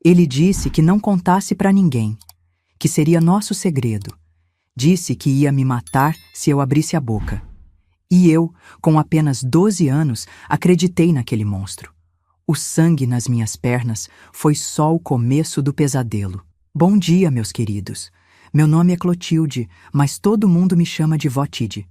Ele disse que não contasse para ninguém, que seria nosso segredo. Disse que ia me matar se eu abrisse a boca. E eu, com apenas 12 anos, acreditei naquele monstro. O sangue nas minhas pernas foi só o começo do pesadelo. Bom dia, meus queridos. Meu nome é Clotilde, mas todo mundo me chama de Vó Tide.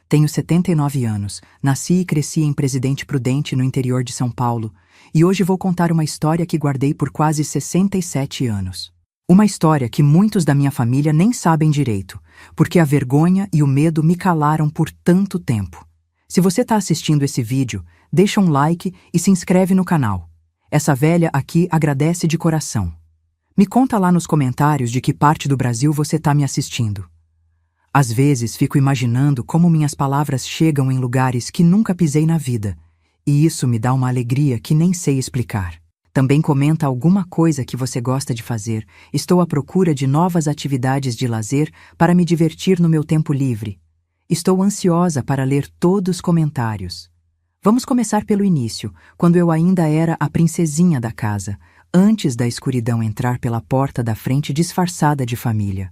Tenho 79 anos, nasci e cresci em Presidente Prudente, no interior de São Paulo, e hoje vou contar uma história que guardei por quase 67 anos. Uma história que muitos da minha família nem sabem direito, porque a vergonha e o medo me calaram por tanto tempo. Se você está assistindo esse vídeo, deixa um like e se inscreve no canal. Essa velha aqui agradece de coração. Me conta lá nos comentários de que parte do Brasil você está me assistindo. Às vezes fico imaginando como minhas palavras chegam em lugares que nunca pisei na vida, e isso me dá uma alegria que nem sei explicar. Também comenta alguma coisa que você gosta de fazer. Estou à procura de novas atividades de lazer para me divertir no meu tempo livre. Estou ansiosa para ler todos os comentários. Vamos começar pelo início, quando eu ainda era a princesinha da casa, antes da escuridão entrar pela porta da frente disfarçada de família.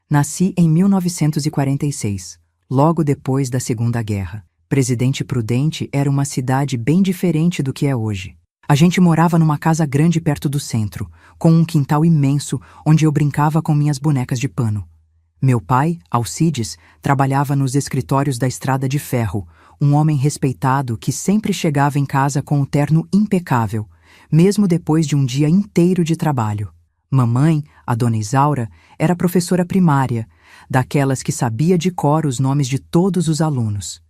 Nasci em 1946, logo depois da Segunda Guerra. Presidente Prudente era uma cidade bem diferente do que é hoje. A gente morava numa casa grande perto do centro, com um quintal imenso onde eu brincava com minhas bonecas de pano. Meu pai, Alcides, trabalhava nos escritórios da Estrada de Ferro, um homem respeitado que sempre chegava em casa com o terno impecável, mesmo depois de um dia inteiro de trabalho. Mamãe, a dona Isaura, era professora primária, daquelas que sabia de cor os nomes de todos os alunos.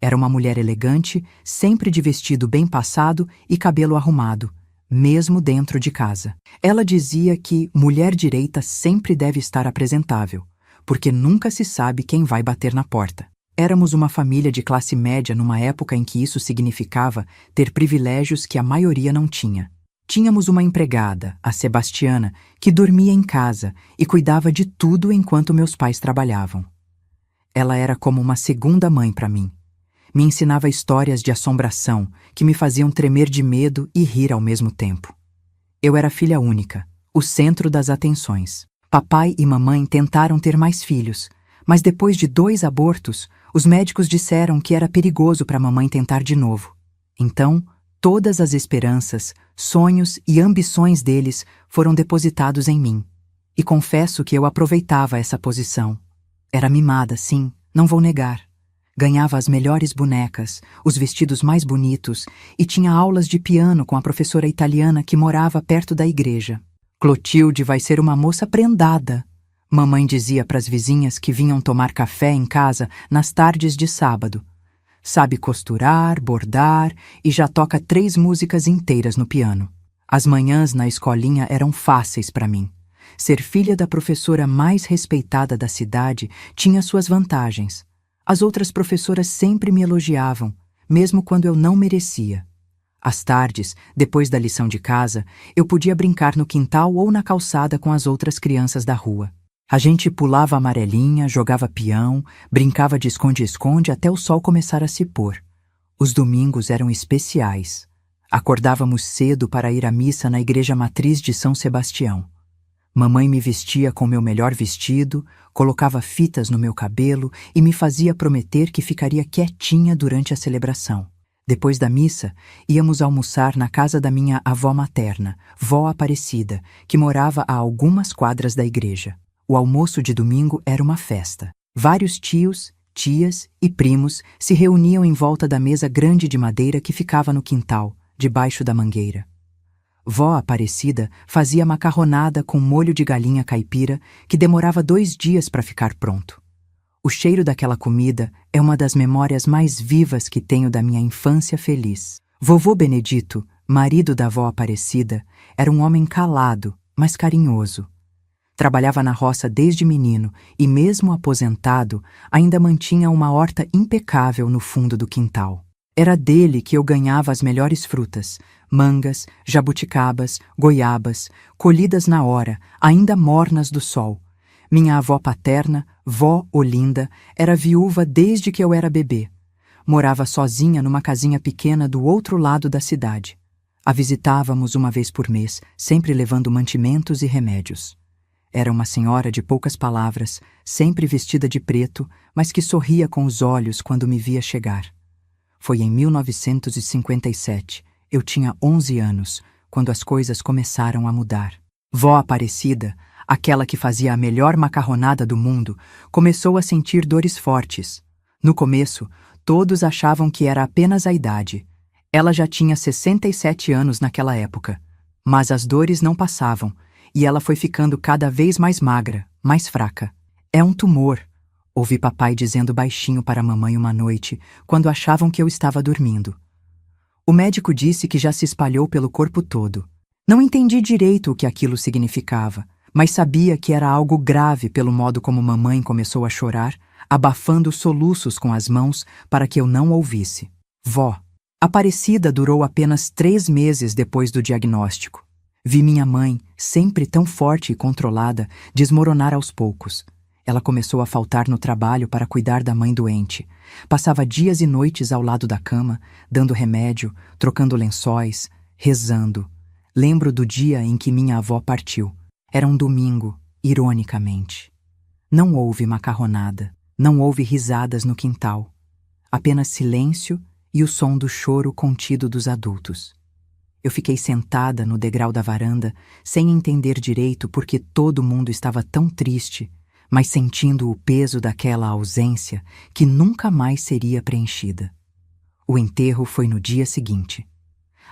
Era uma mulher elegante, sempre de vestido bem passado e cabelo arrumado, mesmo dentro de casa. Ela dizia que mulher direita sempre deve estar apresentável, porque nunca se sabe quem vai bater na porta. Éramos uma família de classe média numa época em que isso significava ter privilégios que a maioria não tinha. Tínhamos uma empregada, a Sebastiana, que dormia em casa e cuidava de tudo enquanto meus pais trabalhavam. Ela era como uma segunda mãe para mim. Me ensinava histórias de assombração que me faziam tremer de medo e rir ao mesmo tempo. Eu era filha única, o centro das atenções. Papai e mamãe tentaram ter mais filhos, mas depois de 2 abortos, os médicos disseram que era perigoso para a mamãe tentar de novo. Então, todas as esperanças, sonhos e ambições deles foram depositados em mim. E confesso que eu aproveitava essa posição. Era mimada, sim, não vou negar. Ganhava as melhores bonecas, os vestidos mais bonitos e tinha aulas de piano com a professora italiana que morava perto da igreja. Clotilde vai ser uma moça prendada, mamãe dizia para as vizinhas que vinham tomar café em casa nas tardes de sábado. Sabe costurar, bordar e já toca 3 músicas inteiras no piano. As manhãs na escolinha eram fáceis para mim. Ser filha da professora mais respeitada da cidade tinha suas vantagens. As outras professoras sempre me elogiavam, mesmo quando eu não merecia. Às tardes, depois da lição de casa, eu podia brincar no quintal ou na calçada com as outras crianças da rua. A gente pulava amarelinha, jogava peão, brincava de esconde-esconde até o sol começar a se pôr. Os domingos eram especiais. Acordávamos cedo para ir à missa na igreja matriz de São Sebastião. Mamãe me vestia com meu melhor vestido, colocava fitas no meu cabelo e me fazia prometer que ficaria quietinha durante a celebração. Depois da missa, íamos almoçar na casa da minha avó materna, Vó Aparecida, que morava a algumas quadras da igreja. O almoço de domingo era uma festa. Vários tios, tias e primos se reuniam em volta da mesa grande de madeira que ficava no quintal, debaixo da mangueira. Vó Aparecida fazia macarronada com molho de galinha caipira que demorava 2 dias para ficar pronto. O cheiro daquela comida é uma das memórias mais vivas que tenho da minha infância feliz. Vovô Benedito, marido da vó Aparecida, era um homem calado, mas carinhoso. Trabalhava na roça desde menino e, mesmo aposentado, ainda mantinha uma horta impecável no fundo do quintal. Era dele que eu ganhava as melhores frutas, mangas, jabuticabas, goiabas, colhidas na hora, ainda mornas do sol. Minha avó paterna, Vó Olinda, era viúva desde que eu era bebê. Morava sozinha numa casinha pequena do outro lado da cidade. A visitávamos uma vez por mês, sempre levando mantimentos e remédios. Era uma senhora de poucas palavras, sempre vestida de preto, mas que sorria com os olhos quando me via chegar. Foi em 1957, eu tinha 11 anos, quando as coisas começaram a mudar. Vó Aparecida, aquela que fazia a melhor macarronada do mundo, começou a sentir dores fortes. No começo, todos achavam que era apenas a idade. Ela já tinha 67 anos naquela época. Mas as dores não passavam, e ela foi ficando cada vez mais magra, mais fraca. É um tumor, ouvi papai dizendo baixinho para a mamãe uma noite, quando achavam que eu estava dormindo. O médico disse que já se espalhou pelo corpo todo. Não entendi direito o que aquilo significava, mas sabia que era algo grave pelo modo como mamãe começou a chorar, abafando os soluços com as mãos para que eu não ouvisse. Vó Aparecida durou apenas 3 meses depois do diagnóstico. Vi minha mãe, sempre tão forte e controlada, desmoronar aos poucos. Ela começou a faltar no trabalho para cuidar da mãe doente. Passava dias e noites ao lado da cama, dando remédio, trocando lençóis, rezando. Lembro do dia em que minha avó partiu. Era um domingo, ironicamente. Não houve macarronada, não houve risadas no quintal. Apenas silêncio e o som do choro contido dos adultos. Eu fiquei sentada no degrau da varanda, sem entender direito por que todo mundo estava tão triste, mas sentindo o peso daquela ausência que nunca mais seria preenchida. O enterro foi no dia seguinte.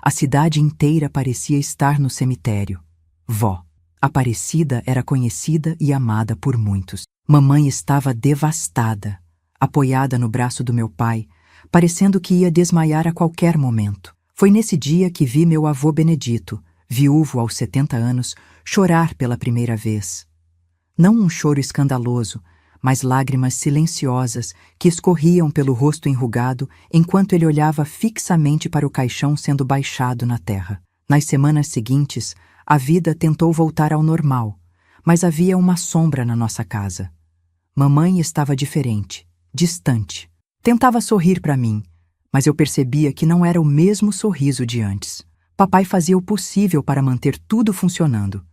A cidade inteira parecia estar no cemitério. Vó Aparecida era conhecida e amada por muitos. Mamãe estava devastada, apoiada no braço do meu pai, parecendo que ia desmaiar a qualquer momento. Foi nesse dia que vi meu avô Benedito, viúvo aos 70 anos, chorar pela primeira vez. Não um choro escandaloso, mas lágrimas silenciosas que escorriam pelo rosto enrugado enquanto ele olhava fixamente para o caixão sendo baixado na terra. Nas semanas seguintes, a vida tentou voltar ao normal, mas havia uma sombra na nossa casa. Mamãe estava diferente, distante. Tentava sorrir para mim, mas eu percebia que não era o mesmo sorriso de antes. Papai fazia o possível para manter tudo funcionando.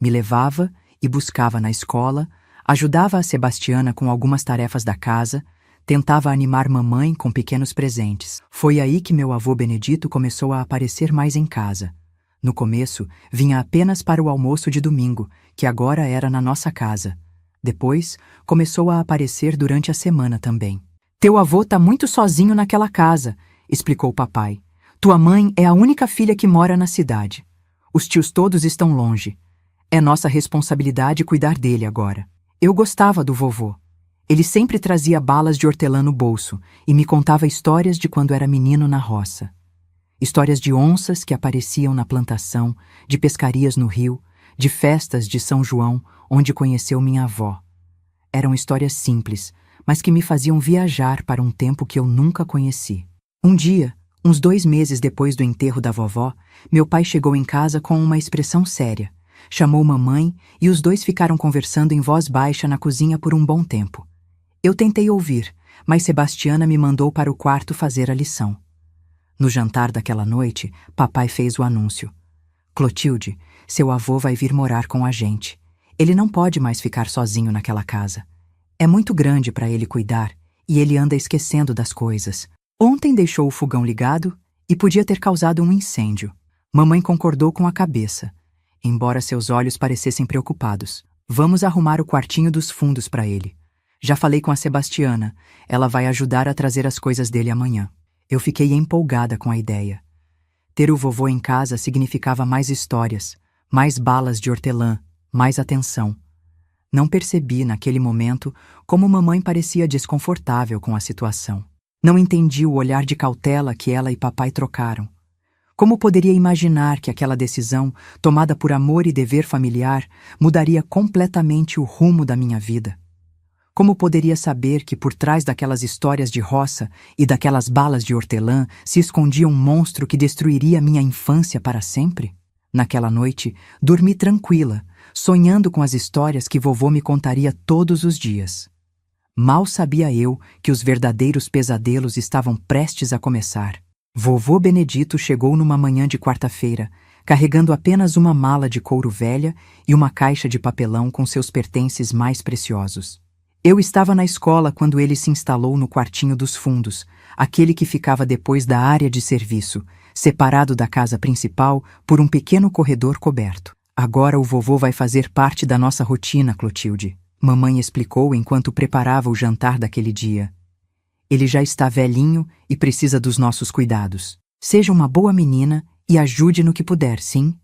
Me levava e buscava na escola, ajudava a Sebastiana com algumas tarefas da casa, tentava animar mamãe com pequenos presentes. Foi aí que meu avô Benedito começou a aparecer mais em casa. No começo, vinha apenas para o almoço de domingo, que agora era na nossa casa. Depois, começou a aparecer durante a semana também. Teu avô tá muito sozinho naquela casa, explicou papai. Tua mãe é a única filha que mora na cidade. Os tios todos estão longe. É nossa responsabilidade cuidar dele agora. Eu gostava do vovô. Ele sempre trazia balas de hortelã no bolso e me contava histórias de quando era menino na roça. Histórias de onças que apareciam na plantação, de pescarias no rio, de festas de São João, onde conheceu minha avó. Eram histórias simples, mas que me faziam viajar para um tempo que eu nunca conheci. Um dia, uns 2 meses depois do enterro da vovó, meu pai chegou em casa com uma expressão séria. Chamou mamãe e os dois ficaram conversando em voz baixa na cozinha por um bom tempo. Eu tentei ouvir, mas Sebastiana me mandou para o quarto fazer a lição. No jantar daquela noite, papai fez o anúncio. Clotilde, seu avô vai vir morar com a gente. Ele não pode mais ficar sozinho naquela casa. É muito grande para ele cuidar e ele anda esquecendo das coisas. Ontem deixou o fogão ligado e podia ter causado um incêndio. Mamãe concordou com a cabeça, embora seus olhos parecessem preocupados. Vamos arrumar o quartinho dos fundos para ele. Já falei com a Sebastiana, ela vai ajudar a trazer as coisas dele amanhã. Eu fiquei empolgada com a ideia. Ter o vovô em casa significava mais histórias, mais balas de hortelã, mais atenção. Não percebi, naquele momento, como mamãe parecia desconfortável com a situação. Não entendi o olhar de cautela que ela e papai trocaram. Como poderia imaginar que aquela decisão, tomada por amor e dever familiar, mudaria completamente o rumo da minha vida? Como poderia saber que por trás daquelas histórias de roça e daquelas balas de hortelã se escondia um monstro que destruiria minha infância para sempre? Naquela noite, dormi tranquila, sonhando com as histórias que vovô me contaria todos os dias. Mal sabia eu que os verdadeiros pesadelos estavam prestes a começar. Vovô Benedito chegou numa manhã de quarta-feira, carregando apenas uma mala de couro velha e uma caixa de papelão com seus pertences mais preciosos. Eu estava na escola quando ele se instalou no quartinho dos fundos, aquele que ficava depois da área de serviço, separado da casa principal por um pequeno corredor coberto. Agora o vovô vai fazer parte da nossa rotina, Clotilde, mamãe explicou enquanto preparava o jantar daquele dia. Ele já está velhinho e precisa dos nossos cuidados. Seja uma boa menina e ajude no que puder, sim?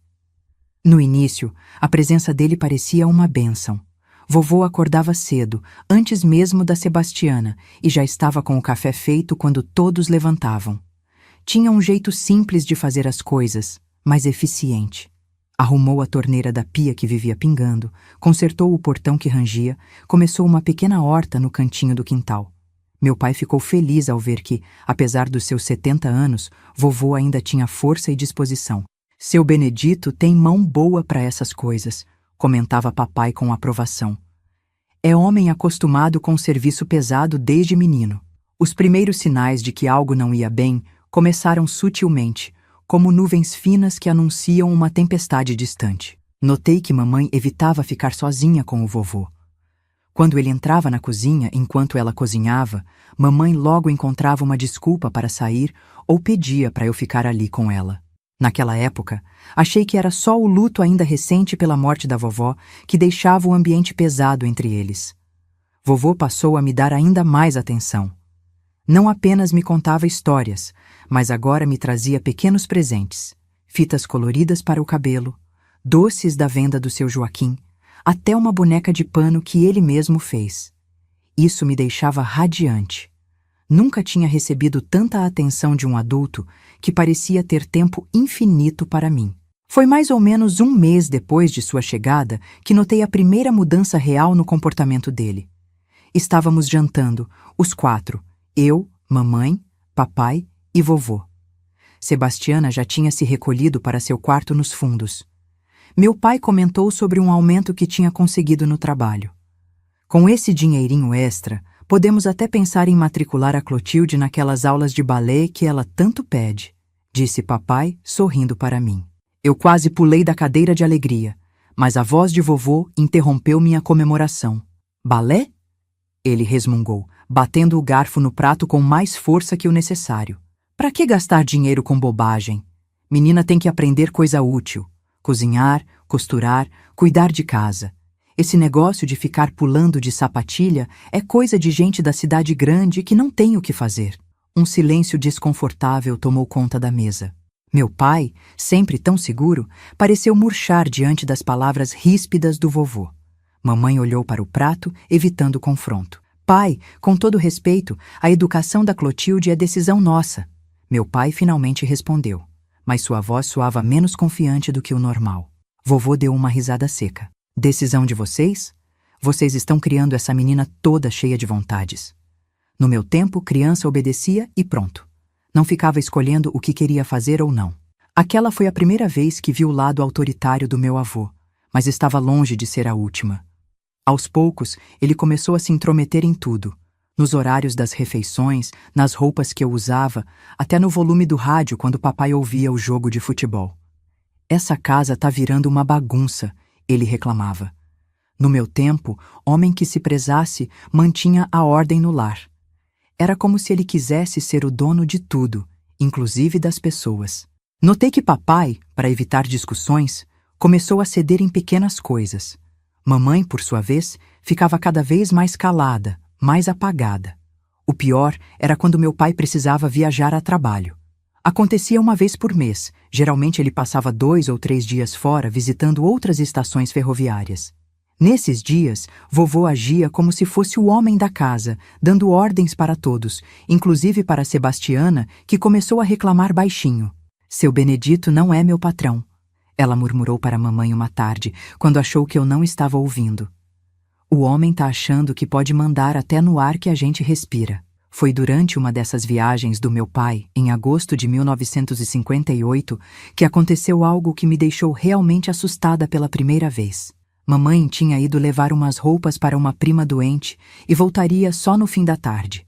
No início, a presença dele parecia uma bênção. Vovô acordava cedo, antes mesmo da Sebastiana, e já estava com o café feito quando todos levantavam. Tinha um jeito simples de fazer as coisas, mas eficiente. Arrumou a torneira da pia que vivia pingando, consertou o portão que rangia, começou uma pequena horta no cantinho do quintal. Meu pai ficou feliz ao ver que, apesar dos seus 70 anos, vovô ainda tinha força e disposição. Seu Benedito tem mão boa para essas coisas, comentava papai com aprovação. É homem acostumado com serviço pesado desde menino. Os primeiros sinais de que algo não ia bem começaram sutilmente, como nuvens finas que anunciam uma tempestade distante. Notei que mamãe evitava ficar sozinha com o vovô. Quando ele entrava na cozinha enquanto ela cozinhava, mamãe logo encontrava uma desculpa para sair ou pedia para eu ficar ali com ela. Naquela época, achei que era só o luto ainda recente pela morte da vovó que deixava o ambiente pesado entre eles. Vovô passou a me dar ainda mais atenção. Não apenas me contava histórias, mas agora me trazia pequenos presentes, fitas coloridas para o cabelo, doces da venda do seu Joaquim, até uma boneca de pano que ele mesmo fez. Isso me deixava radiante. Nunca tinha recebido tanta atenção de um adulto que parecia ter tempo infinito para mim. Foi mais ou menos um mês depois de sua chegada que notei a primeira mudança real no comportamento dele. Estávamos jantando, os 4, eu, mamãe, papai e vovô. Sebastiana já tinha se recolhido para seu quarto nos fundos. Meu pai comentou sobre um aumento que tinha conseguido no trabalho. Com esse dinheirinho extra, podemos até pensar em matricular a Clotilde naquelas aulas de balé que ela tanto pede, disse papai, sorrindo para mim. Eu quase pulei da cadeira de alegria, mas a voz de vovô interrompeu minha comemoração. Balé? Ele resmungou, batendo o garfo no prato com mais força que o necessário. Para que gastar dinheiro com bobagem? Menina tem que aprender coisa útil. Cozinhar, costurar, cuidar de casa. Esse negócio de ficar pulando de sapatilha é coisa de gente da cidade grande que não tem o que fazer. Um silêncio desconfortável tomou conta da mesa. Meu pai, sempre tão seguro, pareceu murchar diante das palavras ríspidas do vovô. Mamãe olhou para o prato, evitando o confronto. Pai, com todo respeito, a educação da Clotilde é decisão nossa. Meu pai finalmente respondeu, mas sua voz soava menos confiante do que o normal. Vovô deu uma risada seca. Decisão de vocês? Vocês estão criando essa menina toda cheia de vontades. No meu tempo, criança obedecia e pronto. Não ficava escolhendo o que queria fazer ou não. Aquela foi a primeira vez que vi o lado autoritário do meu avô, mas estava longe de ser a última. Aos poucos, ele começou a se intrometer em tudo. Nos horários das refeições, nas roupas que eu usava, até no volume do rádio quando papai ouvia o jogo de futebol. Essa casa tá virando uma bagunça, ele reclamava. No meu tempo, homem que se prezasse mantinha a ordem no lar. Era como se ele quisesse ser o dono de tudo, inclusive das pessoas. Notei que papai, para evitar discussões, começou a ceder em pequenas coisas. Mamãe, por sua vez, ficava cada vez mais calada, mais apagada. O pior era quando meu pai precisava viajar a trabalho. Acontecia uma vez por mês, geralmente ele passava 2 ou 3 dias fora visitando outras estações ferroviárias. Nesses dias, vovô agia como se fosse o homem da casa, dando ordens para todos, inclusive para Sebastiana, que começou a reclamar baixinho. Seu Benedito não é meu patrão, ela murmurou para mamãe uma tarde, quando achou que eu não estava ouvindo. O homem tá achando que pode mandar até no ar que a gente respira. Foi durante uma dessas viagens do meu pai, em agosto de 1958, que aconteceu algo que me deixou realmente assustada pela primeira vez. Mamãe tinha ido levar umas roupas para uma prima doente e voltaria só no fim da tarde.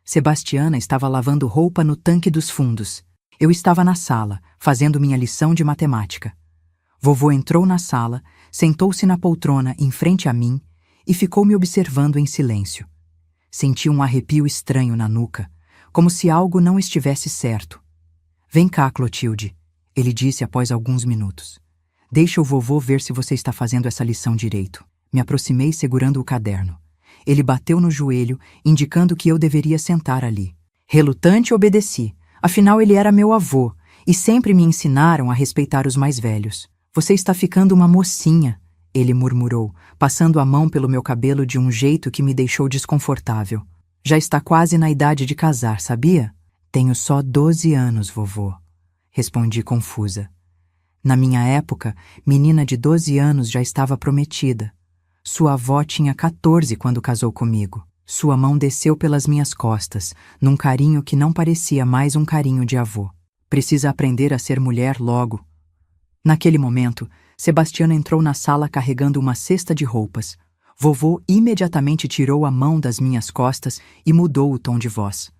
Sebastiana estava lavando roupa no tanque dos fundos. Eu estava na sala, fazendo minha lição de matemática. Vovô entrou na sala, sentou-se na poltrona em frente a mim e ficou me observando em silêncio. Senti um arrepio estranho na nuca, como se algo não estivesse certo. Vem cá, Clotilde, ele disse após alguns minutos. Deixa o vovô ver se você está fazendo essa lição direito. Me aproximei segurando o caderno. Ele bateu no joelho, indicando que eu deveria sentar ali. Relutante, obedeci. Afinal, ele era meu avô, e sempre me ensinaram a respeitar os mais velhos. Você está ficando uma mocinha, ele murmurou, passando a mão pelo meu cabelo de um jeito que me deixou desconfortável. Já está quase na idade de casar, sabia? Tenho só 12 anos, vovô, respondi confusa. Na minha época, menina de 12 anos já estava prometida. Sua avó tinha 14 quando casou comigo. Sua mão desceu pelas minhas costas, num carinho que não parecia mais um carinho de avô. Precisa aprender a ser mulher logo. Naquele momento, Sebastiana entrou na sala carregando uma cesta de roupas. Vovô imediatamente tirou a mão das minhas costas e mudou o tom de voz.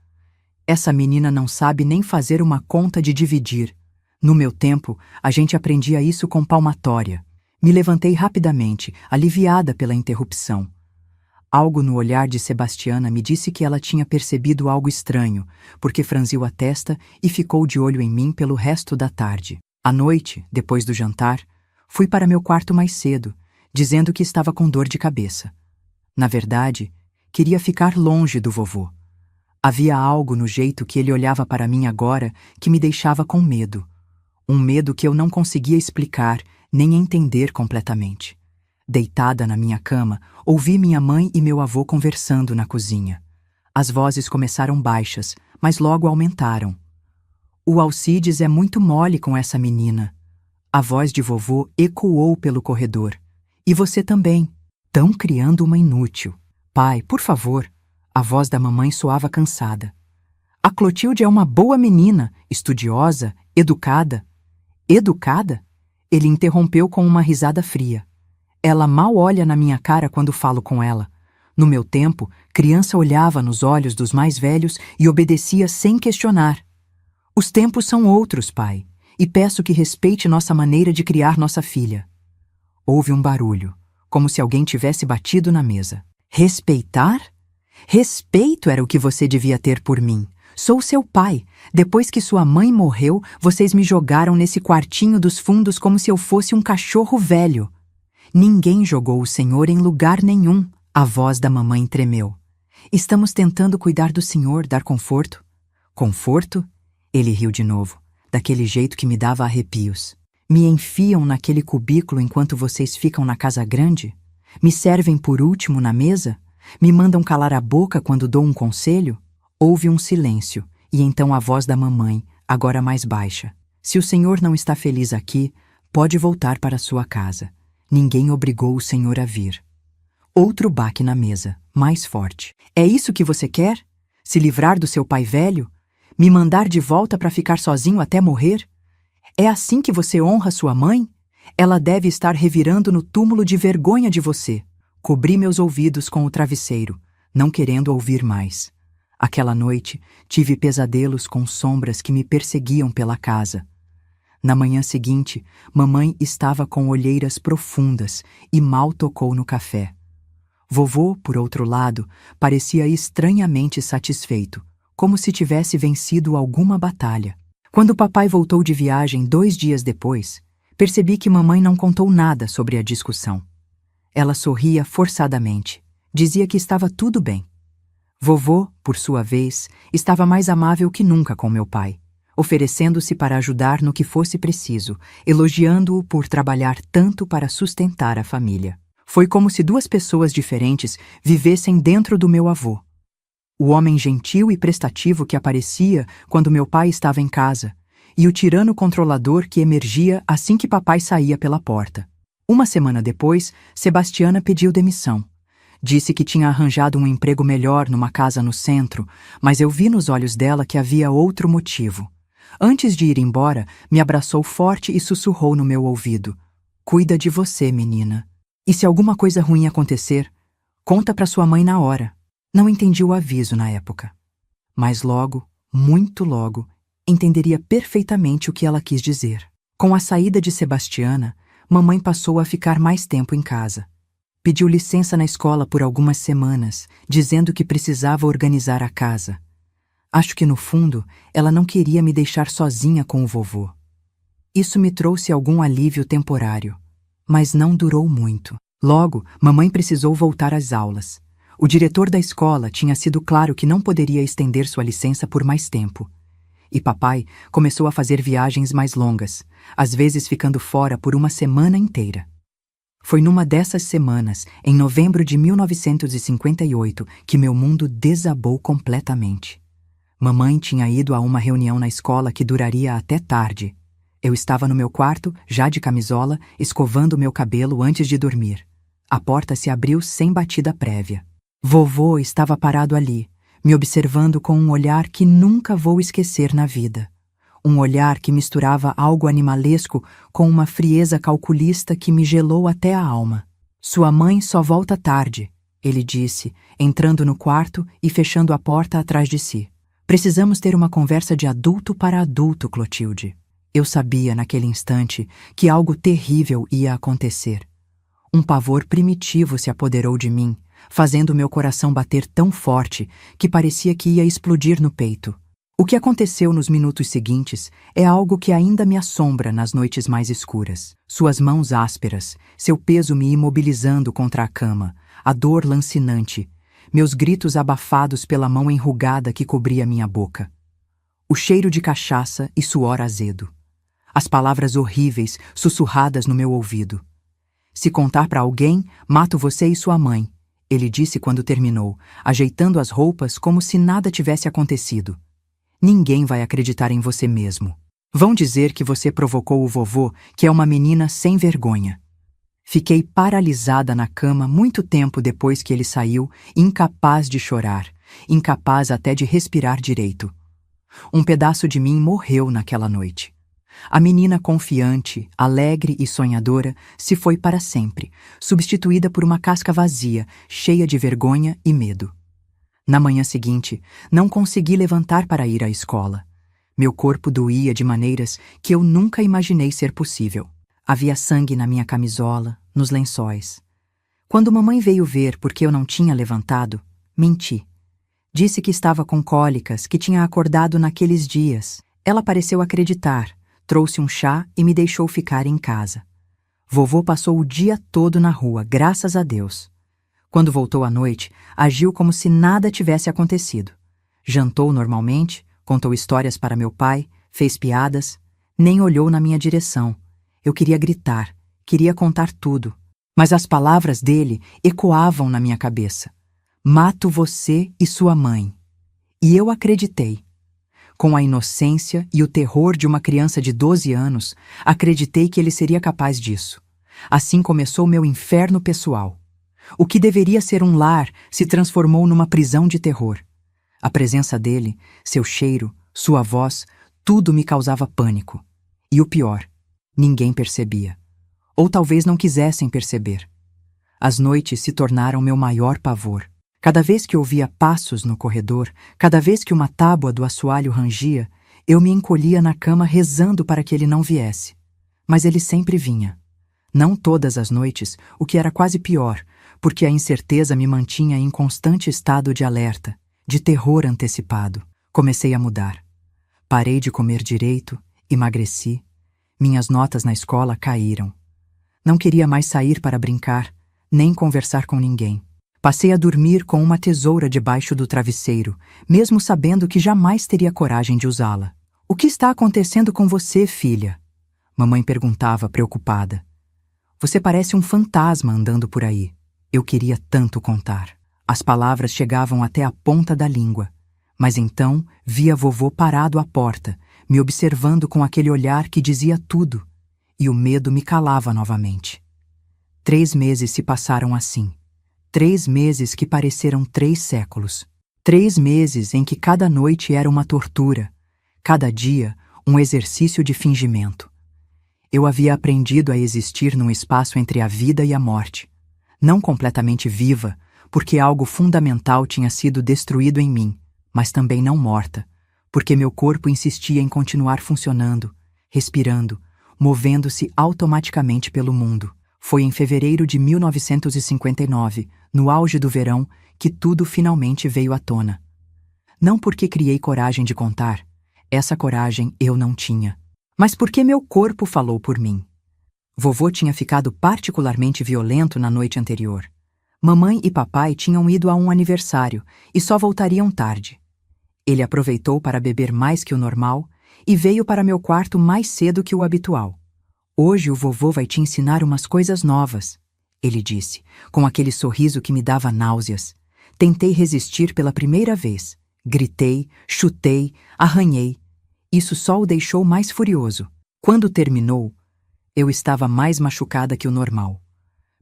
Essa menina não sabe nem fazer uma conta de dividir. No meu tempo, a gente aprendia isso com palmatória. Me levantei rapidamente, aliviada pela interrupção. Algo no olhar de Sebastiana me disse que ela tinha percebido algo estranho, porque franziu a testa e ficou de olho em mim pelo resto da tarde. À noite, depois do jantar, fui para meu quarto mais cedo, dizendo que estava com dor de cabeça. Na verdade, queria ficar longe do vovô. Havia algo no jeito que ele olhava para mim agora que me deixava com medo. Um medo que eu não conseguia explicar nem entender completamente. Deitada na minha cama, ouvi minha mãe e meu avô conversando na cozinha. As vozes começaram baixas, mas logo aumentaram. O Alcides é muito mole com essa menina. A voz de vovô ecoou pelo corredor. E você também. Tão criando uma inútil. Pai, por favor. A voz da mamãe soava cansada. A Clotilde é uma boa menina, estudiosa, educada. Educada? Ele interrompeu com uma risada fria. Ela mal olha na minha cara quando falo com ela. No meu tempo, criança olhava nos olhos dos mais velhos e obedecia sem questionar. Os tempos são outros, pai, e peço que respeite nossa maneira de criar nossa filha. Houve um barulho, como se alguém tivesse batido na mesa. Respeitar? Respeito era o que você devia ter por mim. Sou seu pai. Depois que sua mãe morreu, vocês me jogaram nesse quartinho dos fundos como se eu fosse um cachorro velho. Ninguém jogou o senhor em lugar nenhum. A voz da mamãe tremeu. Estamos tentando cuidar do senhor, dar conforto. Conforto? Ele riu de novo, daquele jeito que me dava arrepios. Me enfiam naquele cubículo enquanto vocês ficam na casa grande? Me servem por último na mesa? Me mandam calar a boca quando dou um conselho? Houve um silêncio, e então a voz da mamãe, agora mais baixa. Se o senhor não está feliz aqui, pode voltar para sua casa. Ninguém obrigou o senhor a vir. Outro baque na mesa, mais forte. É isso que você quer? Se livrar do seu pai velho? Me mandar de volta para ficar sozinho até morrer? É assim que você honra sua mãe? Ela deve estar revirando no túmulo de vergonha de você. Cobri meus ouvidos com o travesseiro, não querendo ouvir mais. Aquela noite, tive pesadelos com sombras que me perseguiam pela casa. Na manhã seguinte, mamãe estava com olheiras profundas e mal tocou no café. Vovô, por outro lado, parecia estranhamente satisfeito, como se tivesse vencido alguma batalha. Quando papai voltou de viagem 2 dias depois, percebi que mamãe não contou nada sobre a discussão. Ela sorria forçadamente, dizia que estava tudo bem. Vovô, por sua vez, estava mais amável que nunca com meu pai, oferecendo-se para ajudar no que fosse preciso, elogiando-o por trabalhar tanto para sustentar a família. Foi como se 2 pessoas diferentes vivessem dentro do meu avô. O homem gentil e prestativo que aparecia quando meu pai estava em casa, e o tirano controlador que emergia assim que papai saía pela porta. Uma semana depois, Sebastiana pediu demissão. Disse que tinha arranjado um emprego melhor numa casa no centro, mas eu vi nos olhos dela que havia outro motivo. Antes de ir embora, me abraçou forte e sussurrou no meu ouvido: "Cuida de você, menina. E se alguma coisa ruim acontecer, conta para sua mãe na hora." Não entendi o aviso na época. mas logo, muito logo, entenderia perfeitamente o que ela quis dizer. Com a saída de Sebastiana, mamãe passou a ficar mais tempo em casa. Pediu licença na escola por algumas semanas, dizendo que precisava organizar a casa. Acho que, no fundo, ela não queria me deixar sozinha com o vovô. Isso me trouxe algum alívio temporário, mas não durou muito. Logo, mamãe precisou voltar às aulas. O diretor da escola tinha sido claro que não poderia estender sua licença por mais tempo. E papai começou a fazer viagens mais longas, às vezes ficando fora por uma semana inteira. Foi numa dessas semanas, em novembro de 1958, que meu mundo desabou completamente. Mamãe tinha ido a uma reunião na escola que duraria até tarde. Eu estava no meu quarto, já de camisola, escovando meu cabelo antes de dormir. A porta se abriu sem batida prévia. Vovô estava parado ali, me observando com um olhar que nunca vou esquecer na vida. Um olhar que misturava algo animalesco com uma frieza calculista que me gelou até a alma. Sua mãe só volta tarde, ele disse, entrando no quarto e fechando a porta atrás de si. Precisamos ter uma conversa de adulto para adulto, Clotilde. Eu sabia, naquele instante, que algo terrível ia acontecer. Um pavor primitivo se apoderou de mim, fazendo meu coração bater tão forte que parecia que ia explodir no peito. O que aconteceu nos minutos seguintes é algo que ainda me assombra nas noites mais escuras. Suas mãos ásperas, seu peso me imobilizando contra a cama, a dor lancinante, meus gritos abafados pela mão enrugada que cobria minha boca. O cheiro de cachaça e suor azedo. As palavras horríveis sussurradas no meu ouvido. Se contar para alguém, mato você e sua mãe, ele disse quando terminou, ajeitando as roupas como se nada tivesse acontecido. Ninguém vai acreditar em você mesmo. Vão dizer que você provocou o vovô, que é uma menina sem vergonha. Fiquei paralisada na cama muito tempo depois que ele saiu, incapaz de chorar, incapaz até de respirar direito. Um pedaço de mim morreu naquela noite. A menina confiante, alegre e sonhadora se foi para sempre, substituída por uma casca vazia, cheia de vergonha e medo. Na manhã seguinte, não consegui levantar para ir à escola. Meu corpo doía de maneiras que eu nunca imaginei ser possível. Havia sangue na minha camisola, nos lençóis. Quando mamãe veio ver por que eu não tinha levantado, menti. Disse que estava com cólicas, que tinha acordado naqueles dias. Ela pareceu acreditar, trouxe um chá e me deixou ficar em casa. Vovô passou o dia todo na rua, graças a Deus. Quando voltou à noite, agiu como se nada tivesse acontecido. Jantou normalmente, contou histórias para meu pai, fez piadas, nem olhou na minha direção. Eu queria gritar, queria contar tudo, mas as palavras dele ecoavam na minha cabeça. Mato você e sua mãe. E eu acreditei. Com a inocência e o terror de uma criança de 12 anos, acreditei que ele seria capaz disso. Assim começou meu inferno pessoal. O que deveria ser um lar se transformou numa prisão de terror. A presença dele, seu cheiro, sua voz, tudo me causava pânico. E o pior, ninguém percebia. Ou talvez não quisessem perceber. As noites se tornaram meu maior pavor. Cada vez que ouvia passos no corredor, cada vez que uma tábua do assoalho rangia, eu me encolhia na cama rezando para que ele não viesse. Mas ele sempre vinha. Não todas as noites, o que era quase pior, porque a incerteza me mantinha em constante estado de alerta, de terror antecipado. Comecei a mudar. Parei de comer direito, emagreci. Minhas notas na escola caíram. Não queria mais sair para brincar, nem conversar com ninguém. Passei a dormir com uma tesoura debaixo do travesseiro, mesmo sabendo que jamais teria coragem de usá-la. O que está acontecendo com você, filha? Mamãe perguntava, preocupada. Você parece um fantasma andando por aí. Eu queria tanto contar. As palavras chegavam até a ponta da língua. Mas então via vovô parado à porta, me observando com aquele olhar que dizia tudo. E o medo me calava novamente. 3 meses se passaram assim. 3 meses que pareceram 3 séculos. 3 meses em que cada noite era uma tortura, cada dia um exercício de fingimento. Eu havia aprendido a existir num espaço entre a vida e a morte. Não completamente viva, porque algo fundamental tinha sido destruído em mim, mas também não morta, porque meu corpo insistia em continuar funcionando, respirando, movendo-se automaticamente pelo mundo. Foi em fevereiro de 1959, no auge do verão, que tudo finalmente veio à tona. Não porque criei coragem de contar, essa coragem eu não tinha, mas porque meu corpo falou por mim. Vovô tinha ficado particularmente violento na noite anterior. Mamãe e papai tinham ido a um aniversário e só voltariam tarde. Ele aproveitou para beber mais que o normal e veio para meu quarto mais cedo que o habitual. Hoje o vovô vai te ensinar umas coisas novas, ele disse, com aquele sorriso que me dava náuseas. Tentei resistir pela primeira vez. Gritei, chutei, arranhei. Isso só o deixou mais furioso. Quando terminou, eu estava mais machucada que o normal.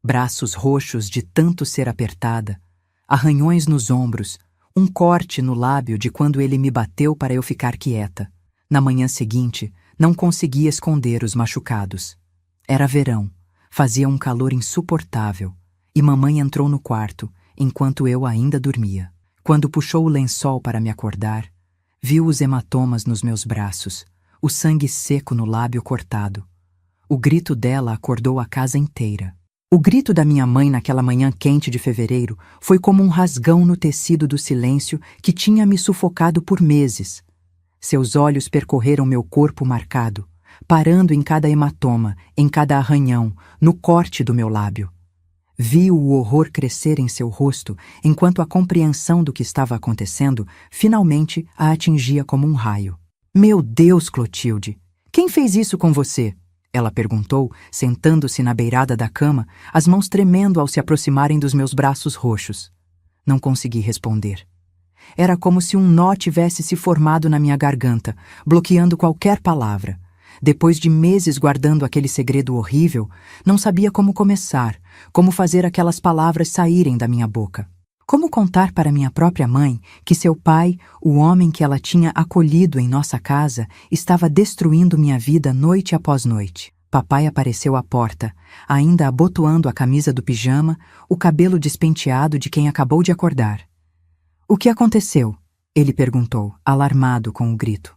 Braços roxos de tanto ser apertada, arranhões nos ombros, um corte no lábio de quando ele me bateu para eu ficar quieta. Na manhã seguinte, não conseguia esconder os machucados. Era verão, fazia um calor insuportável, e mamãe entrou no quarto, enquanto eu ainda dormia. Quando puxou o lençol para me acordar, viu os hematomas nos meus braços, o sangue seco no lábio cortado. O grito dela acordou a casa inteira. O grito da minha mãe naquela manhã quente de fevereiro foi como um rasgão no tecido do silêncio que tinha me sufocado por meses. Seus olhos percorreram meu corpo marcado, parando em cada hematoma, em cada arranhão, no corte do meu lábio. Vi o horror crescer em seu rosto enquanto a compreensão do que estava acontecendo finalmente a atingia como um raio. Meu Deus, Clotilde! Quem fez isso com você? Ela perguntou, sentando-se na beirada da cama, as mãos tremendo ao se aproximarem dos meus braços roxos. Não consegui responder. Era como se um nó tivesse se formado na minha garganta, bloqueando qualquer palavra. Depois de meses guardando aquele segredo horrível, não sabia como começar, como fazer aquelas palavras saírem da minha boca. Como contar para minha própria mãe que seu pai, o homem que ela tinha acolhido em nossa casa, estava destruindo minha vida noite após noite? Papai apareceu à porta, ainda abotoando a camisa do pijama, o cabelo despenteado de quem acabou de acordar. O que aconteceu? Ele perguntou, alarmado com o grito.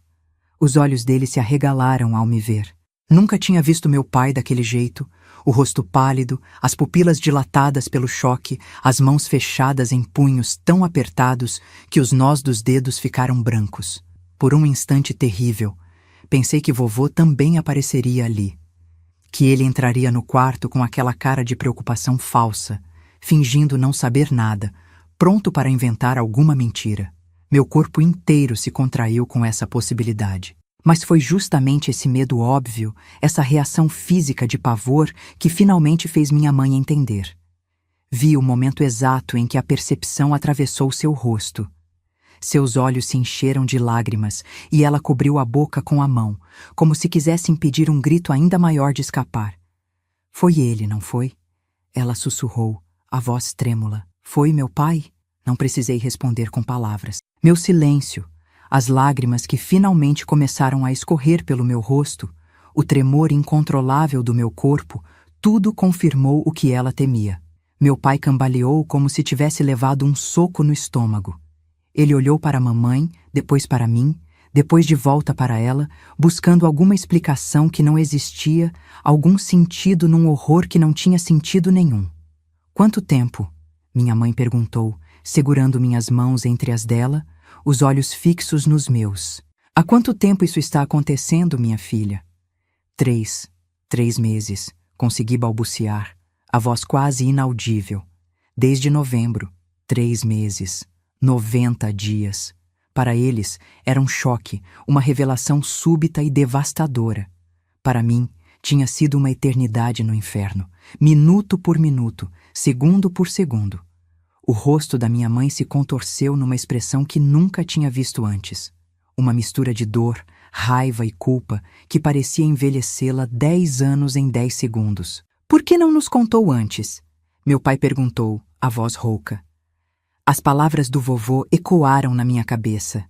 Os olhos dele se arregalaram ao me ver. Nunca tinha visto meu pai daquele jeito, o rosto pálido, as pupilas dilatadas pelo choque, as mãos fechadas em punhos tão apertados que os nós dos dedos ficaram brancos. Por um instante terrível, pensei que vovô também apareceria ali. Que ele entraria no quarto com aquela cara de preocupação falsa, fingindo não saber nada, pronto para inventar alguma mentira. Meu corpo inteiro se contraiu com essa possibilidade. Mas foi justamente esse medo óbvio, essa reação física de pavor, que finalmente fez minha mãe entender. Vi o momento exato em que a percepção atravessou seu rosto. Seus olhos se encheram de lágrimas e ela cobriu a boca com a mão, como se quisesse impedir um grito ainda maior de escapar. Foi ele, não foi? Ela sussurrou, a voz trêmula. Foi meu pai? Não precisei responder com palavras. Meu silêncio, as lágrimas que finalmente começaram a escorrer pelo meu rosto, o tremor incontrolável do meu corpo, tudo confirmou o que ela temia. Meu pai cambaleou como se tivesse levado um soco no estômago. Ele olhou para a mamãe, depois para mim, depois de volta para ela, buscando alguma explicação que não existia, algum sentido num horror que não tinha sentido nenhum. Quanto tempo? Minha mãe perguntou, segurando minhas mãos entre as dela, os olhos fixos nos meus. Há quanto tempo isso está acontecendo, minha filha? 3 meses, consegui balbuciar, a voz quase inaudível. Desde novembro, 3 meses, 90 dias. Para eles, era um choque, uma revelação súbita e devastadora. Para mim, tinha sido uma eternidade no inferno, minuto por minuto, segundo por segundo. O rosto da minha mãe se contorceu numa expressão que nunca tinha visto antes. Uma mistura de dor, raiva e culpa que parecia envelhecê-la 10 anos em 10 segundos. Por que não nos contou antes? Meu pai perguntou, a voz rouca. As palavras do vovô ecoaram na minha cabeça.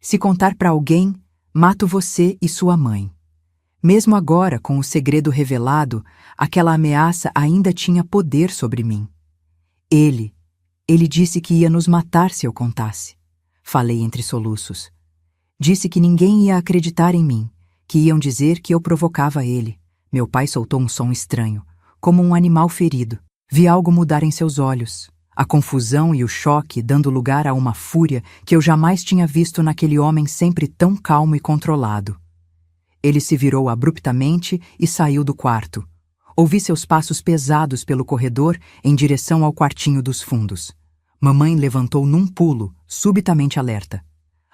Se contar para alguém, mato você e sua mãe. Mesmo agora, com o segredo revelado, aquela ameaça ainda tinha poder sobre mim. Ele disse que ia nos matar se eu contasse. falei entre soluços. Disse que ninguém ia acreditar em mim, que iam dizer que eu provocava ele. Meu pai soltou um som estranho, como um animal ferido. Vi algo mudar em seus olhos, a confusão e o choque dando lugar a uma fúria que eu jamais tinha visto naquele homem sempre tão calmo e controlado. Ele se virou abruptamente e saiu do quarto. Ouvi seus passos pesados pelo corredor em direção ao quartinho dos fundos. Mamãe levantou num pulo, subitamente alerta.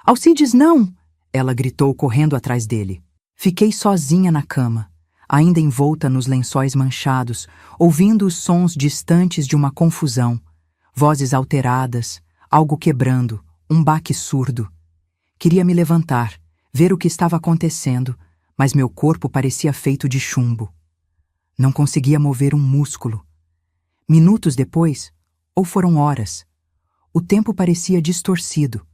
"Alcides, não!" Ela gritou correndo atrás dele. Fiquei sozinha na cama, ainda envolta nos lençóis manchados, ouvindo os sons distantes de uma confusão, vozes alteradas, algo quebrando, um baque surdo. Queria me levantar, ver o que estava acontecendo, mas meu corpo parecia feito de chumbo. Não conseguia mover um músculo. Minutos depois, ou foram horas, o tempo parecia distorcido.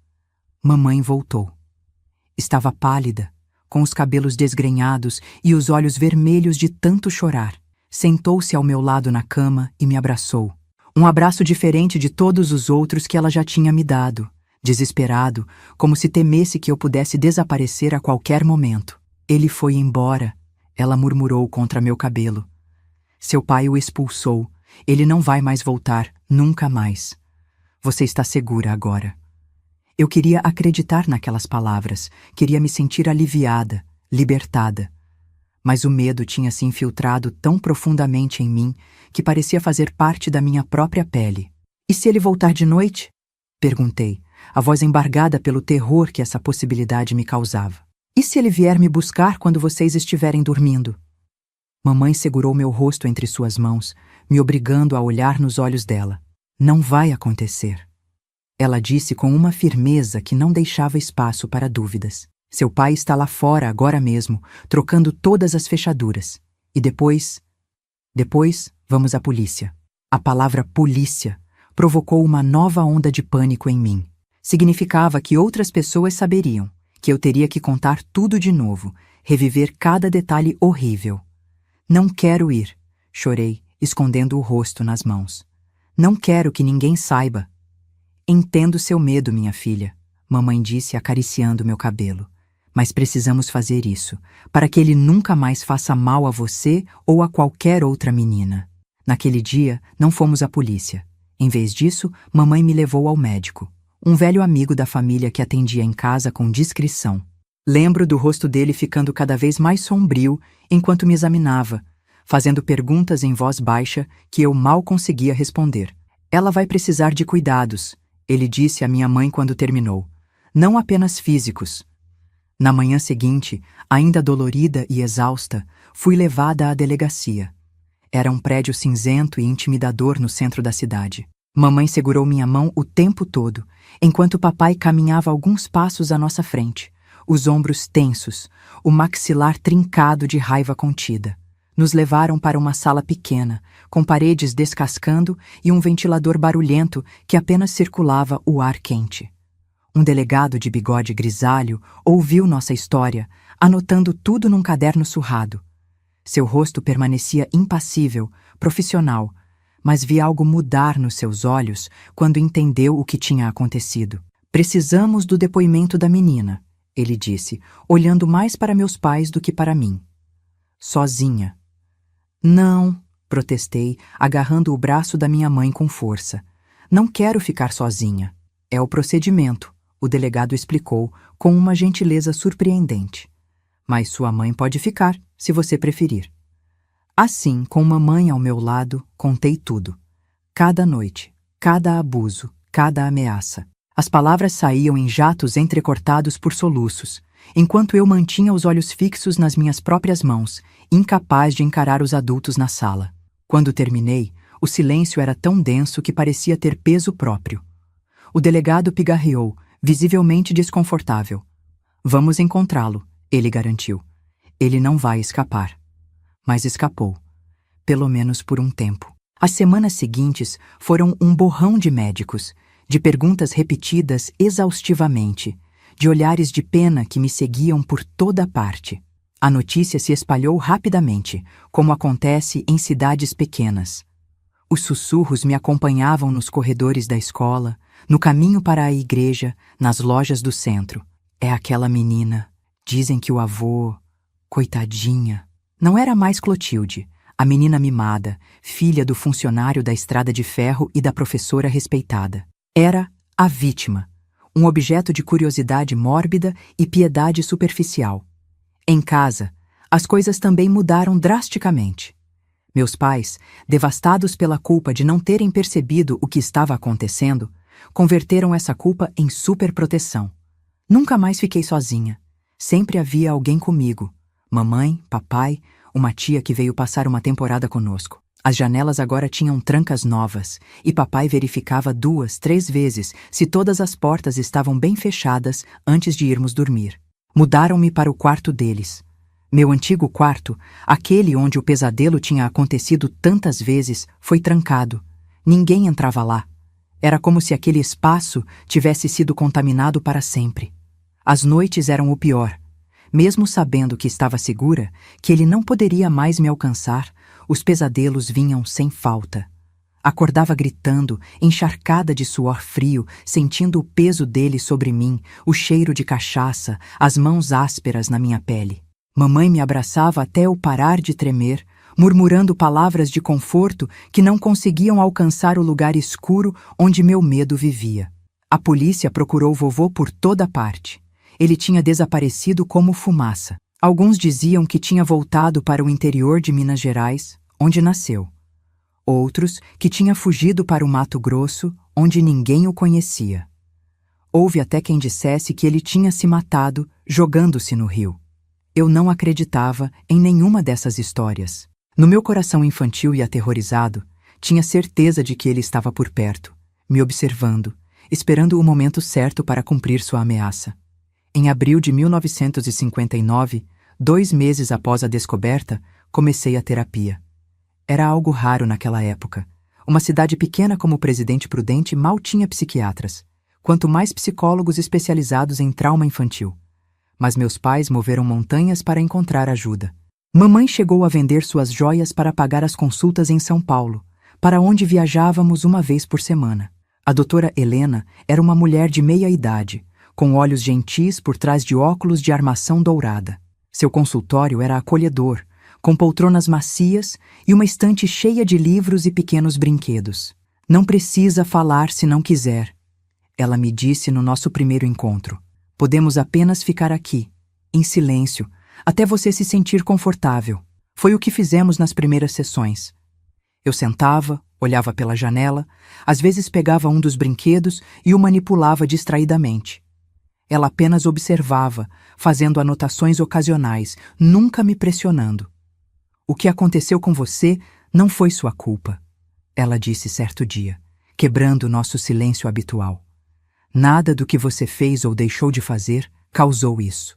Mamãe voltou. Estava pálida, com os cabelos desgrenhados e os olhos vermelhos de tanto chorar. Sentou-se ao meu lado na cama e me abraçou. Um abraço diferente de todos os outros que ela já tinha me dado, desesperado, como se temesse que eu pudesse desaparecer a qualquer momento. "Ele foi embora", ela murmurou contra meu cabelo. "Seu pai o expulsou. Ele não vai mais voltar, nunca mais. Você está segura agora." Eu queria acreditar naquelas palavras, queria me sentir aliviada, libertada. Mas o medo tinha se infiltrado tão profundamente em mim que parecia fazer parte da minha própria pele. "E se ele voltar de noite?" perguntei, a voz embargada pelo terror que essa possibilidade me causava. "E se ele vier me buscar quando vocês estiverem dormindo?" Mamãe segurou meu rosto entre suas mãos, me obrigando a olhar nos olhos dela. "Não vai acontecer." Ela disse com uma firmeza que não deixava espaço para dúvidas. "Seu pai está lá fora agora mesmo, trocando todas as fechaduras. E depois vamos à polícia." A palavra polícia provocou uma nova onda de pânico em mim. Significava que outras pessoas saberiam, que eu teria que contar tudo de novo, reviver cada detalhe horrível. "Não quero ir", chorei, escondendo o rosto nas mãos. "Não quero que ninguém saiba." "Entendo seu medo, minha filha", mamãe disse acariciando meu cabelo. "Mas precisamos fazer isso, para que ele nunca mais faça mal a você ou a qualquer outra menina." Naquele dia, não fomos à polícia. Em vez disso, mamãe me levou ao médico, um velho amigo da família que atendia em casa com discrição. Lembro do rosto dele ficando cada vez mais sombrio enquanto me examinava, fazendo perguntas em voz baixa que eu mal conseguia responder. "Ela vai precisar de cuidados", ele disse à minha mãe quando terminou. "Não apenas físicos." Na manhã seguinte, ainda dolorida e exausta, fui levada à delegacia. Era um prédio cinzento e intimidador no centro da cidade. Mamãe segurou minha mão o tempo todo, enquanto papai caminhava alguns passos à nossa frente, os ombros tensos, o maxilar trincado de raiva contida. Nos levaram para uma sala pequena, com paredes descascando e um ventilador barulhento que apenas circulava o ar quente. Um delegado de bigode grisalho ouviu nossa história, anotando tudo num caderno surrado. Seu rosto permanecia impassível, profissional, mas vi algo mudar nos seus olhos quando entendeu o que tinha acontecido. "Precisamos do depoimento da menina", ele disse, olhando mais para meus pais do que para mim. "Sozinha." "Não", protestei, agarrando o braço da minha mãe com força. "Não quero ficar sozinha." "É o procedimento", o delegado explicou com uma gentileza surpreendente. "Mas sua mãe pode ficar, se você preferir." Assim, com mamãe ao meu lado, contei tudo. Cada noite, cada abuso, cada ameaça. As palavras saíam em jatos entrecortados por soluços, enquanto eu mantinha os olhos fixos nas minhas próprias mãos, incapaz de encarar os adultos na sala. Quando terminei, o silêncio era tão denso que parecia ter peso próprio. O delegado pigarreou, visivelmente desconfortável. "Vamos encontrá-lo", ele garantiu. "Ele não vai escapar." Mas escapou. Pelo menos por um tempo. As semanas seguintes foram um borrão de médicos, de perguntas repetidas exaustivamente, de olhares de pena que me seguiam por toda parte. A notícia se espalhou rapidamente, como acontece em cidades pequenas. Os sussurros me acompanhavam nos corredores da escola, no caminho para a igreja, nas lojas do centro. É aquela menina. Dizem que o avô... Coitadinha. Não era mais Clotilde, a menina mimada, filha do funcionário da estrada de ferro e da professora respeitada. Era a vítima, um objeto de curiosidade mórbida e piedade superficial. Em casa, as coisas também mudaram drasticamente. Meus pais, devastados pela culpa de não terem percebido o que estava acontecendo, converteram essa culpa em superproteção. Nunca mais fiquei sozinha. Sempre havia alguém comigo. Mamãe, papai, uma tia que veio passar uma temporada conosco. As janelas agora tinham trancas novas, e papai verificava 2, 3 vezes se todas as portas estavam bem fechadas antes de irmos dormir. Mudaram-me para o quarto deles. Meu antigo quarto, aquele onde o pesadelo tinha acontecido tantas vezes, foi trancado. Ninguém entrava lá. Era como se aquele espaço tivesse sido contaminado para sempre. As noites eram o pior. Mesmo sabendo que estava segura, que ele não poderia mais me alcançar, os pesadelos vinham sem falta. Acordava gritando, encharcada de suor frio, sentindo o peso dele sobre mim, o cheiro de cachaça, as mãos ásperas na minha pele. Mamãe me abraçava até eu parar de tremer, murmurando palavras de conforto que não conseguiam alcançar o lugar escuro onde meu medo vivia. A polícia procurou vovô por toda parte. Ele tinha desaparecido como fumaça. Alguns diziam que tinha voltado para o interior de Minas Gerais, onde nasceu. Outros que tinha fugido para o Mato Grosso, onde ninguém o conhecia. Houve até quem dissesse que ele tinha se matado jogando-se no rio. Eu não acreditava em nenhuma dessas histórias. No meu coração infantil e aterrorizado, tinha certeza de que ele estava por perto, me observando, esperando o momento certo para cumprir sua ameaça. Em abril de 1959, 2 meses após a descoberta, comecei a terapia. Era algo raro naquela época. Uma cidade pequena como Presidente Prudente mal tinha psiquiatras, quanto mais psicólogos especializados em trauma infantil. Mas meus pais moveram montanhas para encontrar ajuda. Mamãe chegou a vender suas joias para pagar as consultas em São Paulo, para onde viajávamos uma vez por semana. A doutora Helena era uma mulher de meia idade, com olhos gentis por trás de óculos de armação dourada. Seu consultório era acolhedor, com poltronas macias e uma estante cheia de livros e pequenos brinquedos. Não precisa falar se não quiser, ela me disse no nosso primeiro encontro. Podemos apenas ficar aqui, em silêncio, até você se sentir confortável. Foi o que fizemos nas primeiras sessões. Eu sentava, olhava pela janela, às vezes pegava um dos brinquedos e o manipulava distraidamente. Ela apenas observava, fazendo anotações ocasionais, nunca me pressionando. O que aconteceu com você não foi sua culpa, ela disse certo dia, quebrando nosso silêncio habitual. Nada do que você fez ou deixou de fazer causou isso.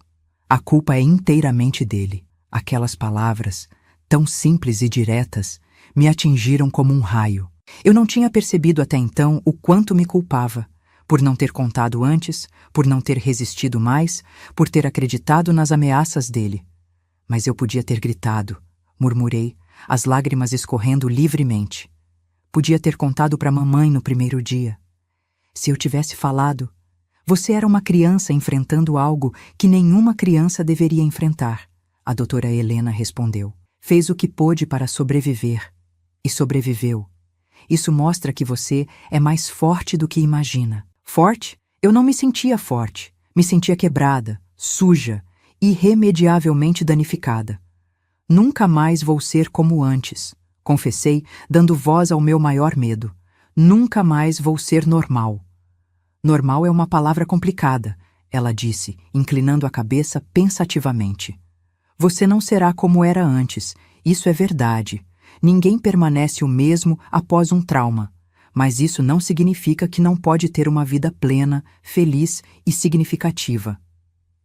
A culpa é inteiramente dele. Aquelas palavras, tão simples e diretas, me atingiram como um raio. Eu não tinha percebido até então o quanto me culpava, por não ter contado antes, por não ter resistido mais, por ter acreditado nas ameaças dele. Mas eu podia ter gritado, murmurei, as lágrimas escorrendo livremente. Podia ter contado para mamãe no primeiro dia. Se eu tivesse falado, você era uma criança enfrentando algo que nenhuma criança deveria enfrentar, a doutora Helena respondeu. Fez o que pôde para sobreviver. E sobreviveu. Isso mostra que você é mais forte do que imagina. Forte? Eu não me sentia forte. Me sentia quebrada, suja, irremediavelmente danificada. Nunca mais vou ser como antes, confessei, dando voz ao meu maior medo. Nunca mais vou ser normal. Normal é uma palavra complicada, ela disse, inclinando a cabeça pensativamente. Você não será como era antes, isso é verdade. Ninguém permanece o mesmo após um trauma. Mas isso não significa que não pode ter uma vida plena, feliz e significativa.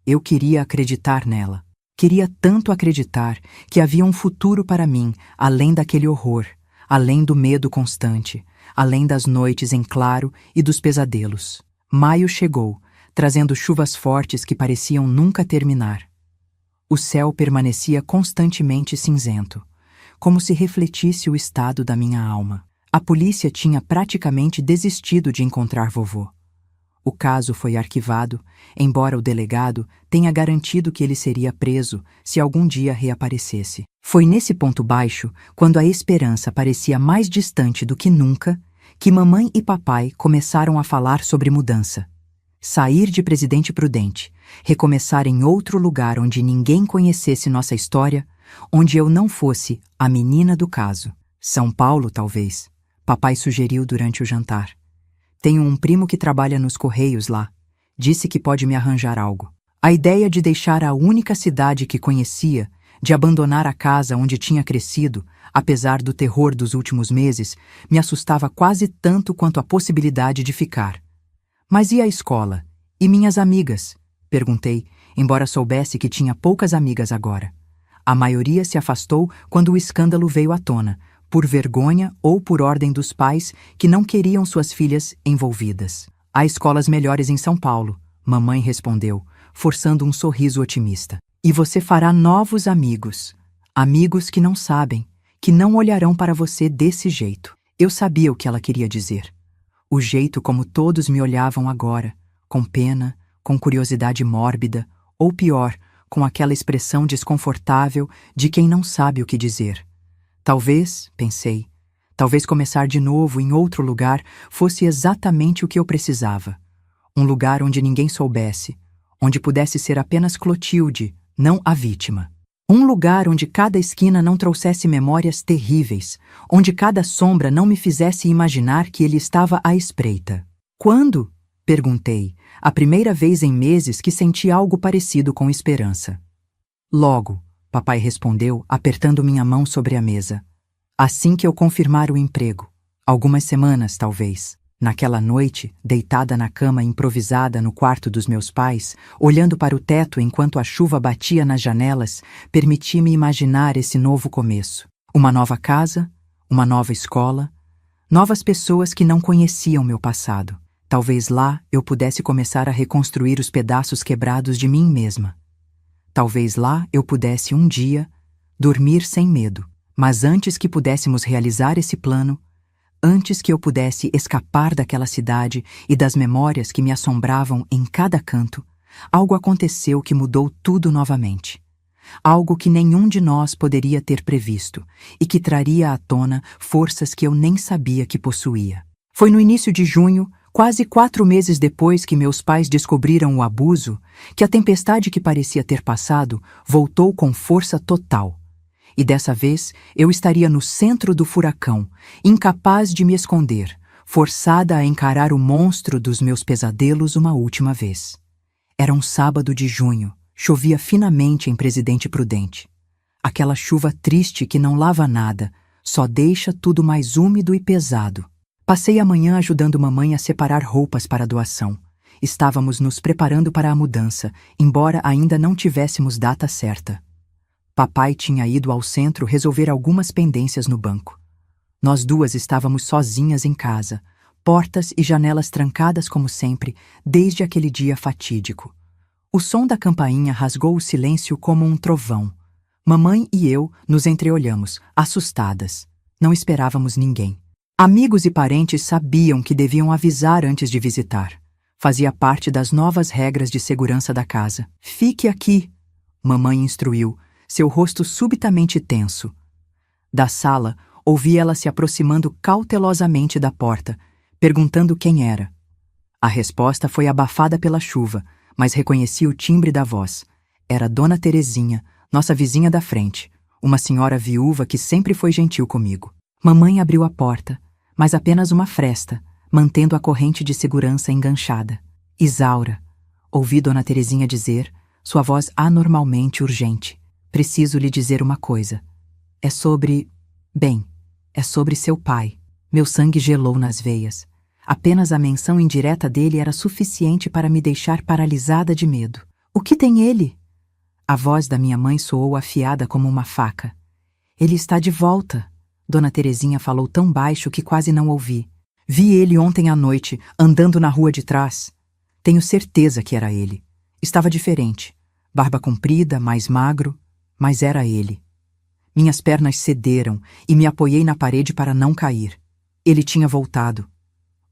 Eu queria acreditar nela. Queria tanto acreditar que havia um futuro para mim, além daquele horror, além do medo constante, além das noites em claro e dos pesadelos. Maio chegou, trazendo chuvas fortes que pareciam nunca terminar. O céu permanecia constantemente cinzento, como se refletisse o estado da minha alma. A polícia tinha praticamente desistido de encontrar vovô. O caso foi arquivado, embora o delegado tenha garantido que ele seria preso se algum dia reaparecesse. Foi nesse ponto baixo, quando a esperança parecia mais distante do que nunca, que mamãe e papai começaram a falar sobre mudança. Sair de Presidente Prudente, recomeçar em outro lugar onde ninguém conhecesse nossa história, onde eu não fosse a menina do caso. São Paulo, talvez, papai sugeriu durante o jantar. Tenho um primo que trabalha nos Correios lá. Disse que pode me arranjar algo. A ideia de deixar a única cidade que conhecia, de abandonar a casa onde tinha crescido, apesar do terror dos últimos meses, me assustava quase tanto quanto a possibilidade de ficar. Mas e a escola? E minhas amigas? Perguntei, embora soubesse que tinha poucas amigas agora. A maioria se afastou quando o escândalo veio à tona, por vergonha ou por ordem dos pais que não queriam suas filhas envolvidas. Há escolas melhores em São Paulo, mamãe respondeu, forçando um sorriso otimista. E você fará novos amigos. Amigos que não sabem, que não olharão para você desse jeito. Eu sabia o que ela queria dizer. O jeito como todos me olhavam agora, com pena, com curiosidade mórbida, ou pior, com aquela expressão desconfortável de quem não sabe o que dizer. Talvez, pensei, talvez começar de novo em outro lugar fosse exatamente o que eu precisava. Um lugar onde ninguém soubesse, onde pudesse ser apenas Clotilde, não a vítima. Um lugar onde cada esquina não trouxesse memórias terríveis, onde cada sombra não me fizesse imaginar que ele estava à espreita. Quando? Perguntei, a primeira vez em meses que senti algo parecido com esperança. Logo, papai respondeu, apertando minha mão sobre a mesa. Assim que eu confirmar o emprego. Algumas semanas, talvez. Naquela noite, deitada na cama improvisada no quarto dos meus pais, olhando para o teto enquanto a chuva batia nas janelas, permiti-me imaginar esse novo começo. Uma nova casa, uma nova escola, novas pessoas que não conheciam meu passado. Talvez lá eu pudesse começar a reconstruir os pedaços quebrados de mim mesma. Talvez lá eu pudesse um dia dormir sem medo. Mas antes que pudéssemos realizar esse plano, antes que eu pudesse escapar daquela cidade e das memórias que me assombravam em cada canto, algo aconteceu que mudou tudo novamente. Algo que nenhum de nós poderia ter previsto e que traria à tona forças que eu nem sabia que possuía. Foi no início de junho, quase 4 meses depois que meus pais descobriram o abuso, que a tempestade que parecia ter passado voltou com força total. E dessa vez eu estaria no centro do furacão, incapaz de me esconder, forçada a encarar o monstro dos meus pesadelos uma última vez. Era um sábado de junho, chovia finamente em Presidente Prudente. Aquela chuva triste que não lava nada, só deixa tudo mais úmido e pesado. Passei a manhã ajudando mamãe a separar roupas para a doação. Estávamos nos preparando para a mudança, embora ainda não tivéssemos data certa. Papai tinha ido ao centro resolver algumas pendências no banco. Nós duas estávamos sozinhas em casa, portas e janelas trancadas como sempre, desde aquele dia fatídico. O som da campainha rasgou o silêncio como um trovão. Mamãe e eu nos entreolhamos, assustadas. Não esperávamos ninguém. Amigos e parentes sabiam que deviam avisar antes de visitar. Fazia parte das novas regras de segurança da casa. Fique aqui, mamãe instruiu, seu rosto subitamente tenso. Da sala, ouvi ela se aproximando cautelosamente da porta, perguntando quem era. A resposta foi abafada pela chuva, mas reconheci o timbre da voz. Era Dona Terezinha, nossa vizinha da frente, uma senhora viúva que sempre foi gentil comigo. Mamãe abriu a porta, mas apenas uma fresta, mantendo a corrente de segurança enganchada. Isaura, ouvi Dona Terezinha dizer, sua voz anormalmente urgente. Preciso lhe dizer uma coisa. É sobre... Bem, é sobre seu pai. Meu sangue gelou nas veias. Apenas a menção indireta dele era suficiente para me deixar paralisada de medo. O que tem ele? A voz da minha mãe soou afiada como uma faca. Ele está de volta. Dona Terezinha falou tão baixo que quase não ouvi. Vi ele ontem à noite, andando na rua de trás. Tenho certeza que era ele. Estava diferente. Barba comprida, mais magro, mas era ele. Minhas pernas cederam e me apoiei na parede para não cair. Ele tinha voltado.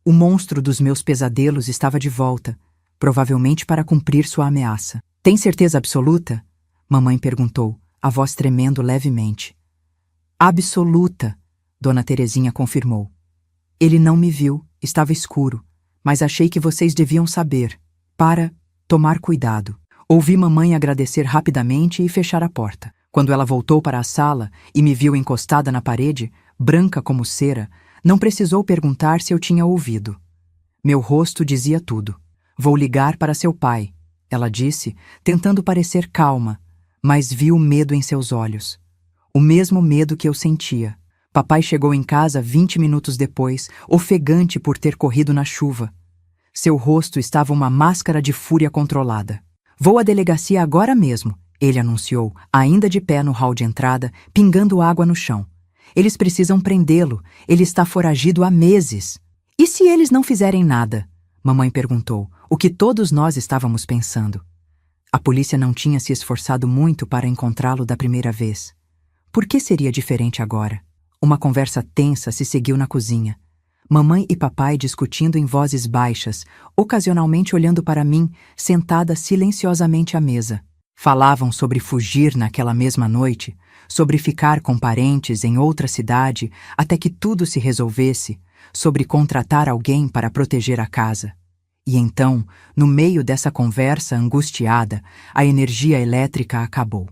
O monstro dos meus pesadelos estava de volta, provavelmente para cumprir sua ameaça. Tem certeza absoluta? Mamãe perguntou, a voz tremendo levemente. Absoluta, Dona Terezinha confirmou. Ele não me viu, estava escuro, mas achei que vocês deviam saber, para tomar cuidado. Ouvi mamãe agradecer rapidamente e fechar a porta. Quando ela voltou para a sala e me viu encostada na parede, branca como cera, não precisou perguntar se eu tinha ouvido. Meu rosto dizia tudo. Vou ligar para seu pai, ela disse, tentando parecer calma, mas vi o medo em seus olhos. O mesmo medo que eu sentia. Papai chegou em casa 20 minutos depois, ofegante por ter corrido na chuva. Seu rosto estava uma máscara de fúria controlada. Vou à delegacia agora mesmo, ele anunciou, ainda de pé no hall de entrada, pingando água no chão. Eles precisam prendê-lo, ele está foragido há meses. E se eles não fizerem nada? Mamãe perguntou, o que todos nós estávamos pensando. A polícia não tinha se esforçado muito para encontrá-lo da primeira vez. Por que seria diferente agora? Uma conversa tensa se seguiu na cozinha. Mamãe e papai discutindo em vozes baixas, ocasionalmente olhando para mim, sentada silenciosamente à mesa. Falavam sobre fugir naquela mesma noite, sobre ficar com parentes em outra cidade até que tudo se resolvesse, sobre contratar alguém para proteger a casa. E então, no meio dessa conversa angustiada, a energia elétrica acabou.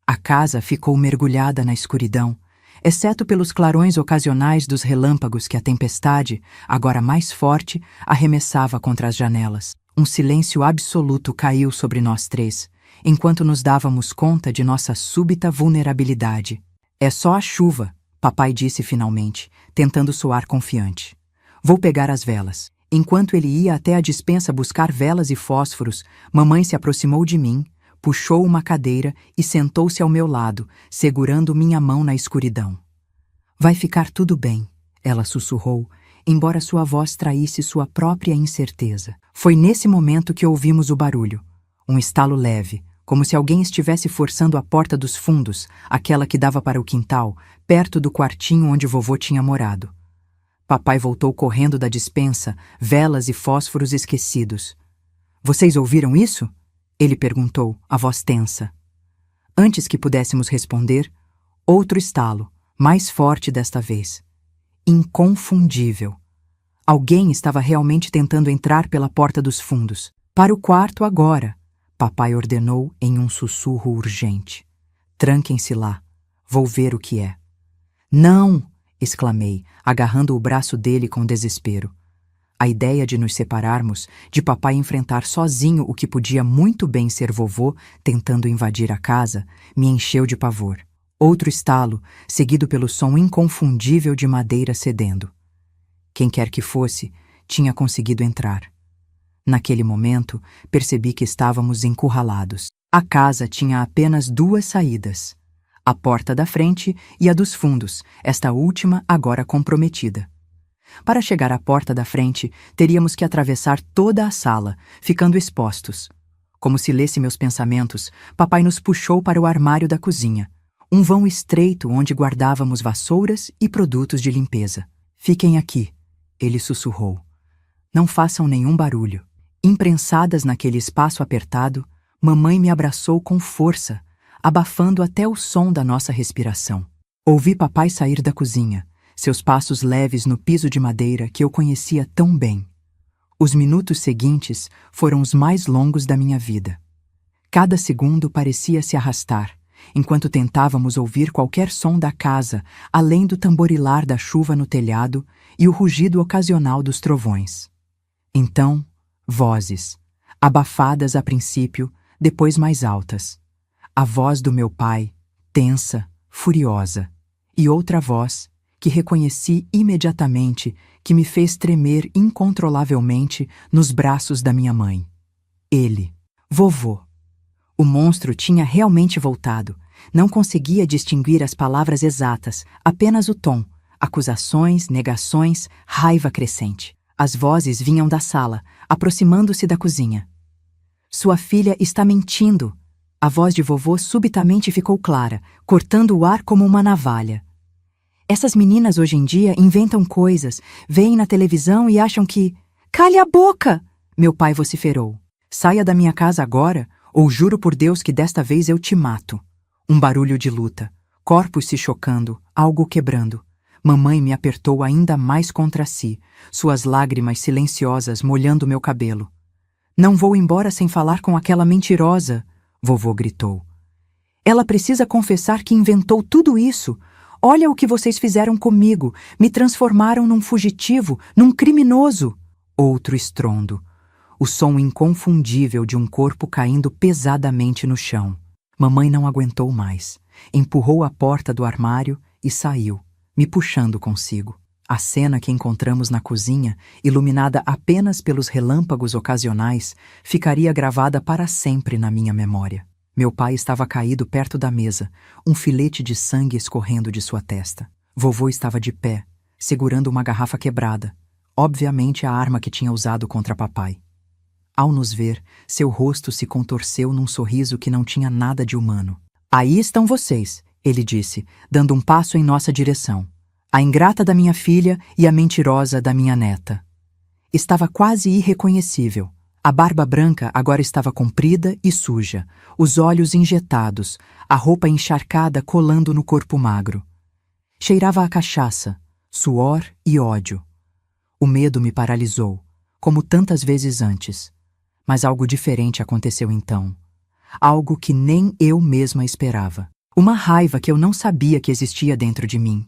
A casa ficou mergulhada na escuridão, exceto pelos clarões ocasionais dos relâmpagos que a tempestade, agora mais forte, arremessava contra as janelas. Um silêncio absoluto caiu sobre nós três, enquanto nos dávamos conta de nossa súbita vulnerabilidade. É só a chuva, papai disse finalmente, tentando soar confiante. Vou pegar as velas. Enquanto ele ia até a despensa buscar velas e fósforos, mamãe se aproximou de mim, puxou uma cadeira e sentou-se ao meu lado, segurando minha mão na escuridão. Vai ficar tudo bem, ela sussurrou, embora sua voz traísse sua própria incerteza. Foi nesse momento que ouvimos o barulho. Um estalo leve, como se alguém estivesse forçando a porta dos fundos, aquela que dava para o quintal, perto do quartinho onde vovô tinha morado. Papai voltou correndo da despensa, velas e fósforos esquecidos. Vocês ouviram isso? Ele perguntou, a voz tensa. Antes que pudéssemos responder, outro estalo, mais forte desta vez. Inconfundível. Alguém estava realmente tentando entrar pela porta dos fundos. Para o quarto agora, papai ordenou em um sussurro urgente. Tranquem-se lá. Vou ver o que é. Não! Exclamei, agarrando o braço dele com desespero. A ideia de nos separarmos, de papai enfrentar sozinho o que podia muito bem ser vovô tentando invadir a casa, me encheu de pavor. Outro estalo, seguido pelo som inconfundível de madeira cedendo. Quem quer que fosse, tinha conseguido entrar. Naquele momento, percebi que estávamos encurralados. A casa tinha apenas duas saídas. A porta da frente e a dos fundos, esta última agora comprometida. Para chegar à porta da frente, teríamos que atravessar toda a sala, ficando expostos. Como se lesse meus pensamentos, papai nos puxou para o armário da cozinha, um vão estreito onde guardávamos vassouras e produtos de limpeza. Fiquem aqui, ele sussurrou. Não façam nenhum barulho. Imprensadas naquele espaço apertado, mamãe me abraçou com força, abafando até o som da nossa respiração. Ouvi papai sair da cozinha, seus passos leves no piso de madeira que eu conhecia tão bem. Os minutos seguintes foram os mais longos da minha vida. Cada segundo parecia se arrastar, enquanto tentávamos ouvir qualquer som da casa, além do tamborilar da chuva no telhado e o rugido ocasional dos trovões. Então, vozes, abafadas a princípio, depois mais altas. A voz do meu pai, tensa, furiosa, e outra voz, que reconheci imediatamente, que me fez tremer incontrolavelmente nos braços da minha mãe. Ele, vovô. O monstro tinha realmente voltado. Não conseguia distinguir as palavras exatas, apenas o tom, acusações, negações, raiva crescente. As vozes vinham da sala, aproximando-se da cozinha. Sua filha está mentindo. A voz de vovô subitamente ficou clara, cortando o ar como uma navalha. Essas meninas hoje em dia inventam coisas, veem na televisão e acham que... Cale a boca! Meu pai vociferou. Saia da minha casa agora, ou juro por Deus que desta vez eu te mato. Um barulho de luta, corpos se chocando, algo quebrando. Mamãe me apertou ainda mais contra si, suas lágrimas silenciosas molhando meu cabelo. Não vou embora sem falar com aquela mentirosa, vovô gritou. Ela precisa confessar que inventou tudo isso. Olha o que vocês fizeram comigo, me transformaram num fugitivo, num criminoso. Outro estrondo, o som inconfundível de um corpo caindo pesadamente no chão. Mamãe não aguentou mais, empurrou a porta do armário e saiu, me puxando consigo. A cena que encontramos na cozinha, iluminada apenas pelos relâmpagos ocasionais, ficaria gravada para sempre na minha memória. Meu pai estava caído perto da mesa, um filete de sangue escorrendo de sua testa. Vovô estava de pé, segurando uma garrafa quebrada, obviamente a arma que tinha usado contra papai. Ao nos ver, seu rosto se contorceu num sorriso que não tinha nada de humano. Aí estão vocês, ele disse, dando um passo em nossa direção. A ingrata da minha filha e a mentirosa da minha neta. Estava quase irreconhecível. A barba branca agora estava comprida e suja, os olhos injetados, a roupa encharcada colando no corpo magro. Cheirava a cachaça, suor e ódio. O medo me paralisou, como tantas vezes antes. Mas algo diferente aconteceu então. Algo que nem eu mesma esperava. Uma raiva que eu não sabia que existia dentro de mim.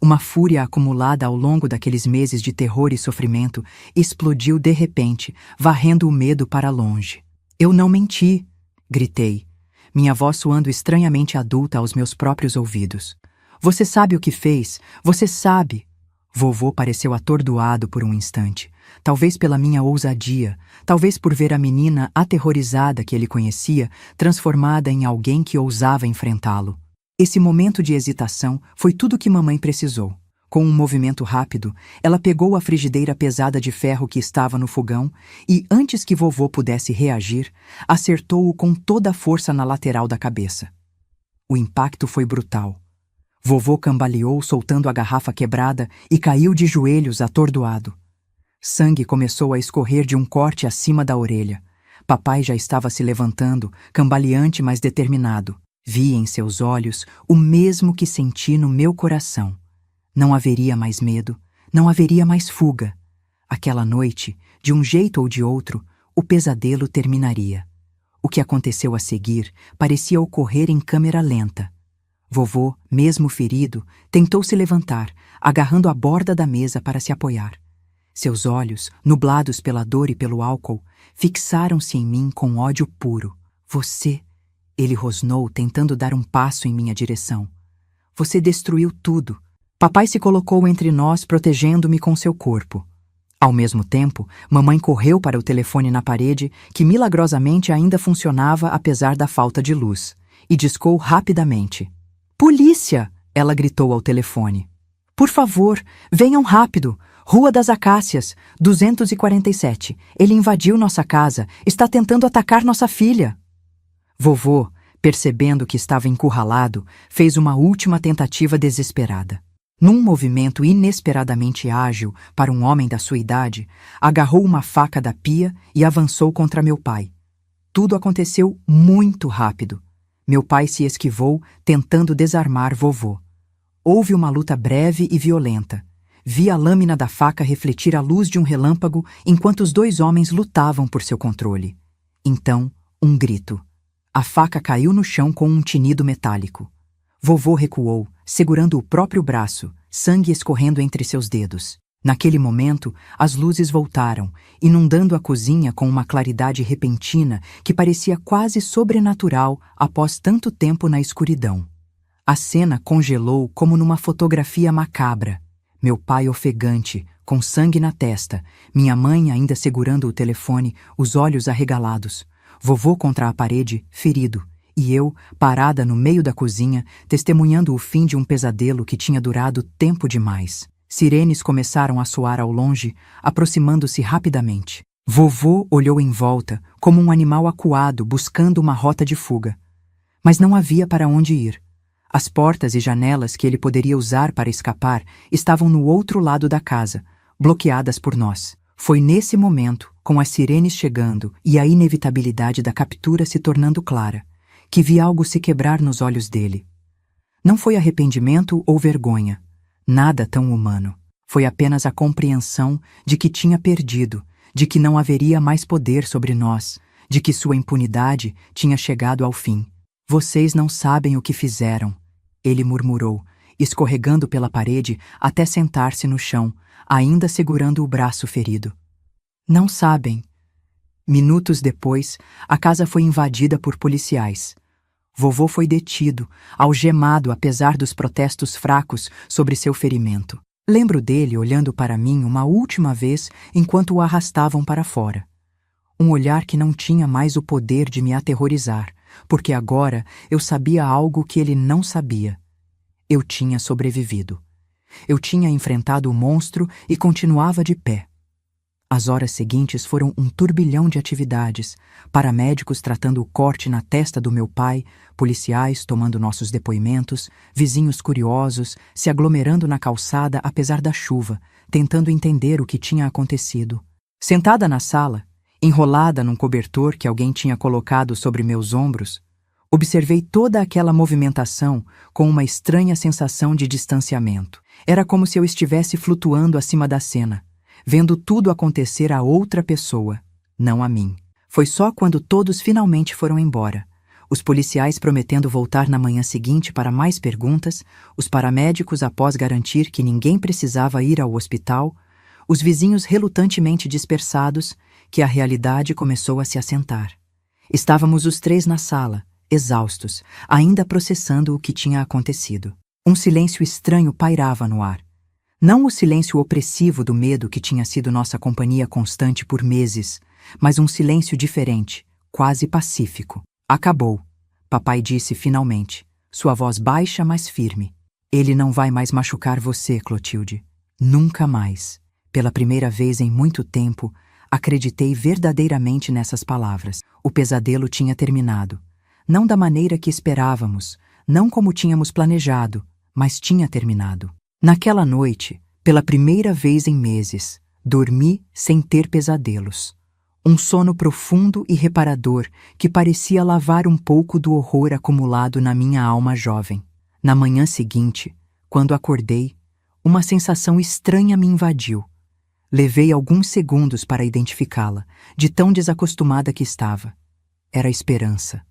Uma fúria acumulada ao longo daqueles meses de terror e sofrimento explodiu de repente, varrendo o medo para longe. Eu não menti, gritei, minha voz soando estranhamente adulta aos meus próprios ouvidos. Você sabe o que fez, você sabe. Vovô pareceu atordoado por um instante, talvez pela minha ousadia, talvez por ver a menina aterrorizada que ele conhecia transformada em alguém que ousava enfrentá-lo. Esse momento de hesitação foi tudo que mamãe precisou. Com um movimento rápido, ela pegou a frigideira pesada de ferro que estava no fogão e, antes que vovô pudesse reagir, acertou-o com toda a força na lateral da cabeça. O impacto foi brutal. Vovô cambaleou soltando a garrafa quebrada e caiu de joelhos atordoado. Sangue começou a escorrer de um corte acima da orelha. Papai já estava se levantando, cambaleante mas determinado. Vi em seus olhos o mesmo que senti no meu coração. Não haveria mais medo, não haveria mais fuga. Aquela noite, de um jeito ou de outro, o pesadelo terminaria. O que aconteceu a seguir parecia ocorrer em câmera lenta. Vovô, mesmo ferido, tentou se levantar, agarrando a borda da mesa para se apoiar. Seus olhos, nublados pela dor e pelo álcool, fixaram-se em mim com ódio puro. Você... Ele rosnou, tentando dar um passo em minha direção. Você destruiu tudo. Papai se colocou entre nós, protegendo-me com seu corpo. Ao mesmo tempo, mamãe correu para o telefone na parede, que milagrosamente ainda funcionava apesar da falta de luz, e discou rapidamente. Polícia! Ela gritou ao telefone. Por favor, venham rápido! Rua das Acácias, 247. Ele invadiu nossa casa, está tentando atacar nossa filha. Vovô, percebendo que estava encurralado, fez uma última tentativa desesperada. Num movimento inesperadamente ágil para um homem da sua idade, agarrou uma faca da pia e avançou contra meu pai. Tudo aconteceu muito rápido. Meu pai se esquivou, tentando desarmar vovô. Houve uma luta breve e violenta. Vi a lâmina da faca refletir a luz de um relâmpago enquanto os dois homens lutavam por seu controle. Então, um grito. A faca caiu no chão com um tinido metálico. Vovô recuou, segurando o próprio braço, sangue escorrendo entre seus dedos. Naquele momento, as luzes voltaram, inundando a cozinha com uma claridade repentina que parecia quase sobrenatural após tanto tempo na escuridão. A cena congelou como numa fotografia macabra. Meu pai ofegante, com sangue na testa, minha mãe ainda segurando o telefone, os olhos arregalados. Vovô contra a parede, ferido, e eu, parada no meio da cozinha, testemunhando o fim de um pesadelo que tinha durado tempo demais. Sirenes começaram a soar ao longe, aproximando-se rapidamente. Vovô olhou em volta, como um animal acuado buscando uma rota de fuga. Mas não havia para onde ir. As portas e janelas que ele poderia usar para escapar estavam no outro lado da casa, bloqueadas por nós. Foi nesse momento, com as sirenes chegando e a inevitabilidade da captura se tornando clara, que vi algo se quebrar nos olhos dele. Não foi arrependimento ou vergonha, nada tão humano. Foi apenas a compreensão de que tinha perdido, de que não haveria mais poder sobre nós, de que sua impunidade tinha chegado ao fim. Vocês não sabem o que fizeram, ele murmurou, escorregando pela parede até sentar-se no chão, ainda segurando o braço ferido. Não sabem. Minutos depois, a casa foi invadida por policiais. Vovô foi detido, algemado apesar dos protestos fracos sobre seu ferimento. Lembro dele olhando para mim uma última vez enquanto o arrastavam para fora. Um olhar que não tinha mais o poder de me aterrorizar, porque agora eu sabia algo que ele não sabia. Eu tinha sobrevivido. Eu tinha enfrentado o monstro e continuava de pé. As horas seguintes foram um turbilhão de atividades, paramédicos tratando o corte na testa do meu pai, policiais tomando nossos depoimentos, vizinhos curiosos se aglomerando na calçada apesar da chuva, tentando entender o que tinha acontecido. Sentada na sala, enrolada num cobertor que alguém tinha colocado sobre meus ombros, observei toda aquela movimentação com uma estranha sensação de distanciamento. Era como se eu estivesse flutuando acima da cena, vendo tudo acontecer a outra pessoa, não a mim. Foi só quando todos finalmente foram embora, os policiais prometendo voltar na manhã seguinte para mais perguntas, os paramédicos após garantir que ninguém precisava ir ao hospital, os vizinhos relutantemente dispersados, que a realidade começou a se assentar. Estávamos os três na sala, exaustos, ainda processando o que tinha acontecido. Um silêncio estranho pairava no ar. Não o silêncio opressivo do medo que tinha sido nossa companhia constante por meses, mas um silêncio diferente, quase pacífico. Acabou, papai disse finalmente, sua voz baixa, mas firme. Ele não vai mais machucar você, Clotilde. Nunca mais. Pela primeira vez em muito tempo, acreditei verdadeiramente nessas palavras. O pesadelo tinha terminado. Não da maneira que esperávamos, não como tínhamos planejado, mas tinha terminado. Naquela noite, pela primeira vez em meses, dormi sem ter pesadelos. Um sono profundo e reparador que parecia lavar um pouco do horror acumulado na minha alma jovem. Na manhã seguinte, quando acordei, uma sensação estranha me invadiu. Levei alguns segundos para identificá-la, de tão desacostumada que estava. Era esperança.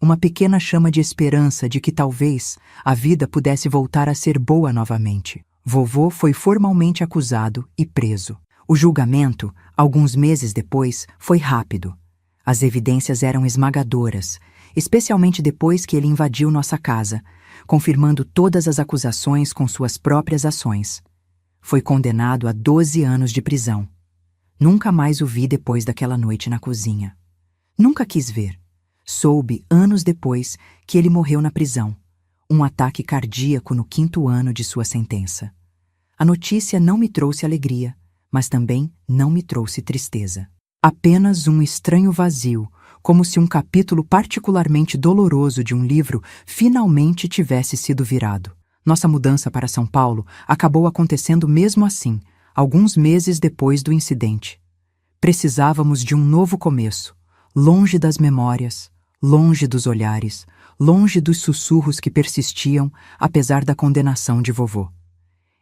Uma pequena chama de esperança de que talvez a vida pudesse voltar a ser boa novamente. Vovô foi formalmente acusado e preso. O julgamento, alguns meses depois, foi rápido. As evidências eram esmagadoras, especialmente depois que ele invadiu nossa casa, confirmando todas as acusações com suas próprias ações. Foi condenado a 12 anos de prisão. Nunca mais o vi depois daquela noite na cozinha. Nunca quis ver. Soube, anos depois, que ele morreu na prisão. Um ataque cardíaco no 5º ano de sua sentença. A notícia não me trouxe alegria, mas também não me trouxe tristeza. Apenas um estranho vazio, como se um capítulo particularmente doloroso de um livro finalmente tivesse sido virado. Nossa mudança para São Paulo acabou acontecendo mesmo assim, alguns meses depois do incidente. Precisávamos de um novo começo, longe das memórias, longe dos olhares, longe dos sussurros que persistiam apesar da condenação de vovô.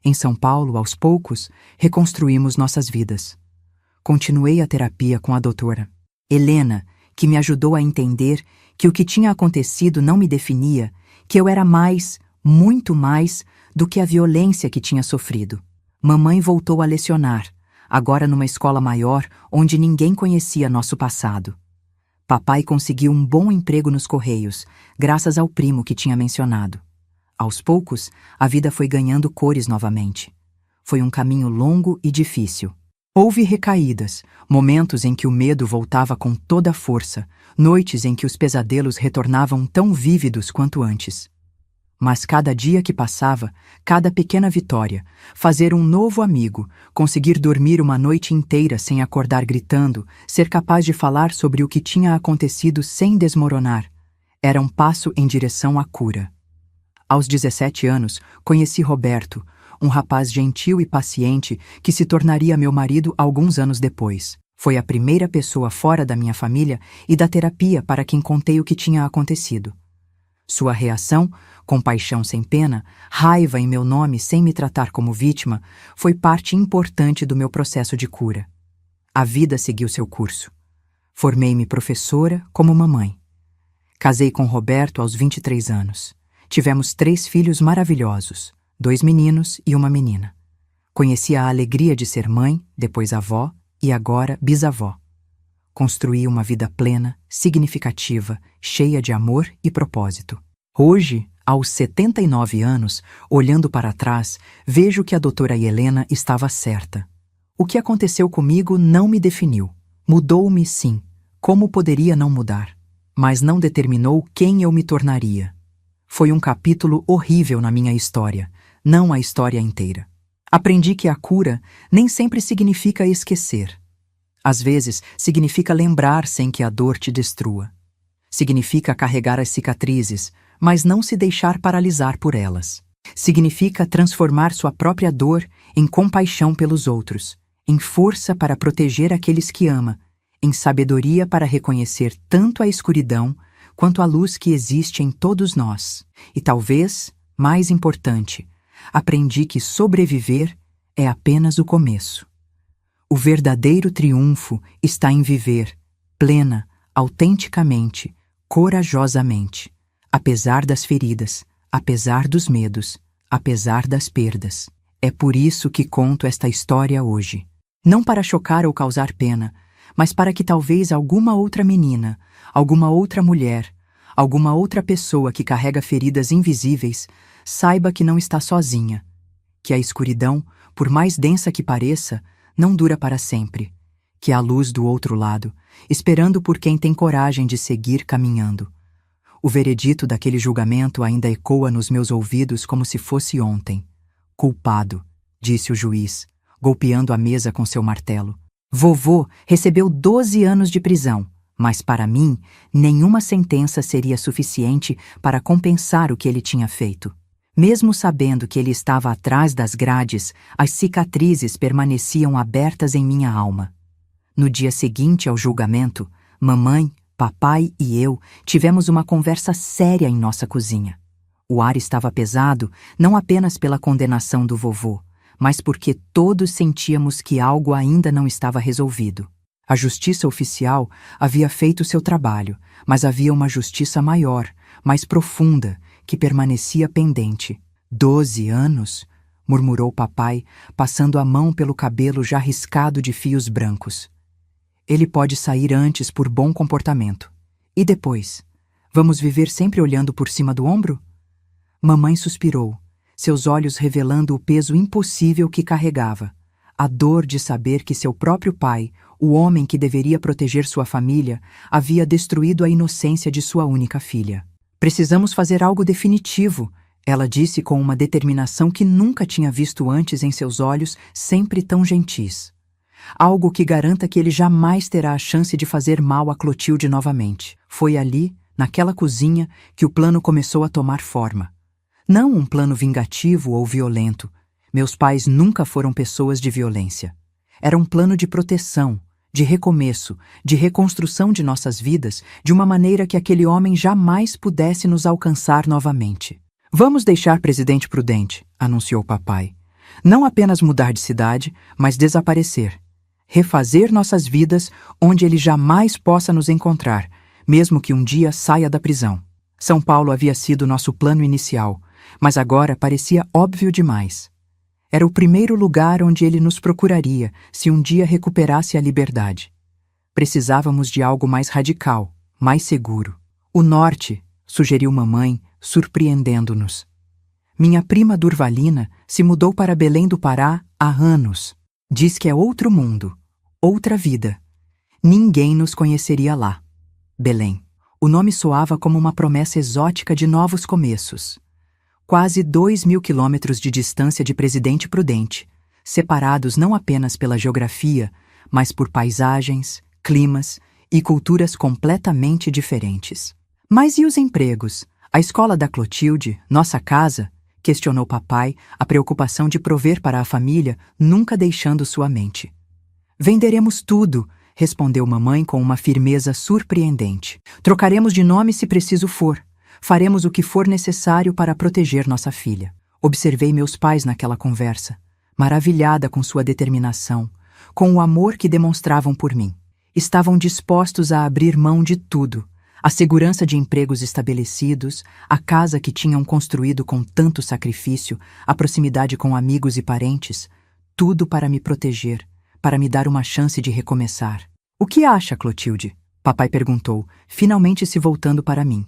Em São Paulo, aos poucos, reconstruímos nossas vidas. Continuei a terapia com a doutora Helena, que me ajudou a entender que o que tinha acontecido não me definia, que eu era mais, muito mais, do que a violência que tinha sofrido. Mamãe voltou a lecionar, agora numa escola maior onde ninguém conhecia nosso passado. Papai conseguiu um bom emprego nos Correios, graças ao primo que tinha mencionado. Aos poucos, a vida foi ganhando cores novamente. Foi um caminho longo e difícil. Houve recaídas, momentos em que o medo voltava com toda a força, noites em que os pesadelos retornavam tão vívidos quanto antes. Mas cada dia que passava, cada pequena vitória, fazer um novo amigo, conseguir dormir uma noite inteira sem acordar gritando, ser capaz de falar sobre o que tinha acontecido sem desmoronar, era um passo em direção à cura. Aos 17 anos, conheci Roberto, um rapaz gentil e paciente que se tornaria meu marido alguns anos depois. Foi a primeira pessoa fora da minha família e da terapia para quem contei o que tinha acontecido. Sua reação, compaixão sem pena, raiva em meu nome sem me tratar como vítima, foi parte importante do meu processo de cura. A vida seguiu seu curso. Formei-me professora como mamãe. Casei com Roberto aos 23 anos. Tivemos 3 filhos maravilhosos, 2 meninos e uma menina. Conheci a alegria de ser mãe, depois avó e agora bisavó. Construí uma vida plena, significativa, cheia de amor e propósito. Hoje, aos 79 anos, olhando para trás, vejo que a doutora Helena estava certa. O que aconteceu comigo não me definiu. Mudou-me, sim. Como poderia não mudar? Mas não determinou quem eu me tornaria. Foi um capítulo horrível na minha história, não a história inteira. Aprendi que a cura nem sempre significa esquecer. Às vezes, significa lembrar sem que a dor te destrua. Significa carregar as cicatrizes, mas não se deixar paralisar por elas. Significa transformar sua própria dor em compaixão pelos outros, em força para proteger aqueles que ama, em sabedoria para reconhecer tanto a escuridão quanto a luz que existe em todos nós. E talvez, mais importante, aprendi que sobreviver é apenas o começo. O verdadeiro triunfo está em viver, plena, autenticamente, corajosamente, apesar das feridas, apesar dos medos, apesar das perdas. É por isso que conto esta história hoje. Não para chocar ou causar pena, mas para que talvez alguma outra menina, alguma outra mulher, alguma outra pessoa que carrega feridas invisíveis, saiba que não está sozinha, que a escuridão, por mais densa que pareça, não dura para sempre, que há luz do outro lado, esperando por quem tem coragem de seguir caminhando. O veredito daquele julgamento ainda ecoa nos meus ouvidos como se fosse ontem. Culpado, disse o juiz, golpeando a mesa com seu martelo. Vovô recebeu 12 anos de prisão, mas para mim, nenhuma sentença seria suficiente para compensar o que ele tinha feito. Mesmo sabendo que ele estava atrás das grades, as cicatrizes permaneciam abertas em minha alma. No dia seguinte ao julgamento, mamãe, papai e eu tivemos uma conversa séria em nossa cozinha. O ar estava pesado, não apenas pela condenação do vovô, mas porque todos sentíamos que algo ainda não estava resolvido. A justiça oficial havia feito seu trabalho, mas havia uma justiça maior, mais profunda, que permanecia pendente. 12 anos? Murmurou papai, passando a mão pelo cabelo já riscado de fios brancos. Ele pode sair antes por bom comportamento. E depois? Vamos viver sempre olhando por cima do ombro? Mamãe suspirou, seus olhos revelando o peso impossível que carregava. A dor de saber que seu próprio pai, o homem que deveria proteger sua família, havia destruído a inocência de sua única filha. Precisamos fazer algo definitivo, ela disse com uma determinação que nunca tinha visto antes em seus olhos, sempre tão gentis. Algo que garanta que ele jamais terá a chance de fazer mal a Clotilde novamente. Foi ali, naquela cozinha, que o plano começou a tomar forma. Não um plano vingativo ou violento. Meus pais nunca foram pessoas de violência. Era um plano de proteção, de recomeço, de reconstrução de nossas vidas, de uma maneira que aquele homem jamais pudesse nos alcançar novamente. Vamos deixar Presidente Prudente, anunciou papai. Não apenas mudar de cidade, mas desaparecer. Refazer nossas vidas onde ele jamais possa nos encontrar, mesmo que um dia saia da prisão. São Paulo havia sido nosso plano inicial, mas agora parecia óbvio demais. Era o primeiro lugar onde ele nos procuraria se um dia recuperasse a liberdade. Precisávamos de algo mais radical, mais seguro. O norte, sugeriu mamãe, surpreendendo-nos. Minha prima Durvalina se mudou para Belém do Pará há anos. Diz que é outro mundo, outra vida. Ninguém nos conheceria lá. Belém. O nome soava como uma promessa exótica de novos começos. Quase 2.000 quilômetros de distância de Presidente Prudente, separados não apenas pela geografia, mas por paisagens, climas e culturas completamente diferentes. Mas e os empregos? A escola da Clotilde, nossa casa? Questionou papai, a preocupação de prover para a família nunca deixando sua mente. Venderemos tudo, respondeu mamãe com uma firmeza surpreendente. Trocaremos de nome se preciso for. Faremos o que for necessário para proteger nossa filha. Observei meus pais naquela conversa, maravilhada com sua determinação, com o amor que demonstravam por mim. Estavam dispostos a abrir mão de tudo, a segurança de empregos estabelecidos, a casa que tinham construído com tanto sacrifício, a proximidade com amigos e parentes, tudo para me proteger, para me dar uma chance de recomeçar. O que acha, Clotilde? Papai perguntou, finalmente se voltando para mim.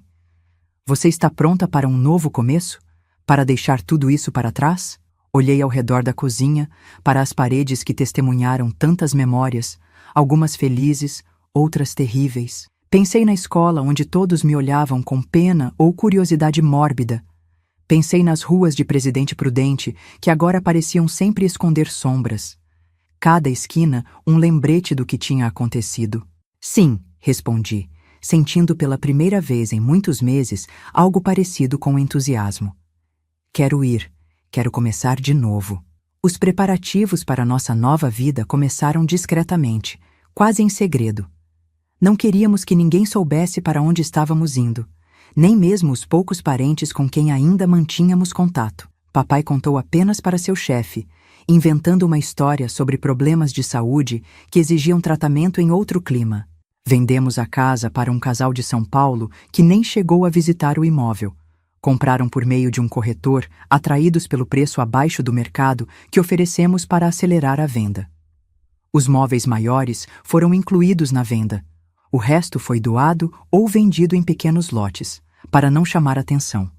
Você está pronta para um novo começo? Para deixar tudo isso para trás? Olhei ao redor da cozinha, para as paredes que testemunharam tantas memórias, algumas felizes, outras terríveis. Pensei na escola onde todos me olhavam com pena ou curiosidade mórbida. Pensei nas ruas de Presidente Prudente, que agora pareciam sempre esconder sombras. Cada esquina um lembrete do que tinha acontecido. Sim, respondi, sentindo pela primeira vez em muitos meses algo parecido com entusiasmo. Quero ir, quero começar de novo. Os preparativos para nossa nova vida começaram discretamente, quase em segredo. Não queríamos que ninguém soubesse para onde estávamos indo, nem mesmo os poucos parentes com quem ainda mantínhamos contato. Papai contou apenas para seu chefe, inventando uma história sobre problemas de saúde que exigiam tratamento em outro clima. Vendemos a casa para um casal de São Paulo que nem chegou a visitar o imóvel. Compraram por meio de um corretor, atraídos pelo preço abaixo do mercado que oferecemos para acelerar a venda. Os móveis maiores foram incluídos na venda. O resto foi doado ou vendido em pequenos lotes, para não chamar atenção.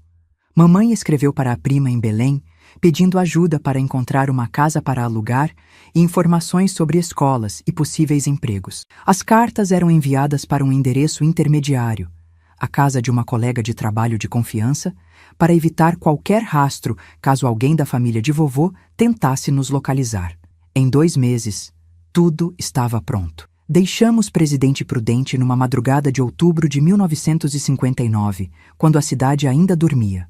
Mamãe escreveu para a prima em Belém, pedindo ajuda para encontrar uma casa para alugar e informações sobre escolas e possíveis empregos. As cartas eram enviadas para um endereço intermediário, a casa de uma colega de trabalho de confiança, para evitar qualquer rastro caso alguém da família de vovô tentasse nos localizar. Em 2 meses, tudo estava pronto. Deixamos Presidente Prudente numa madrugada de outubro de 1959, quando a cidade ainda dormia.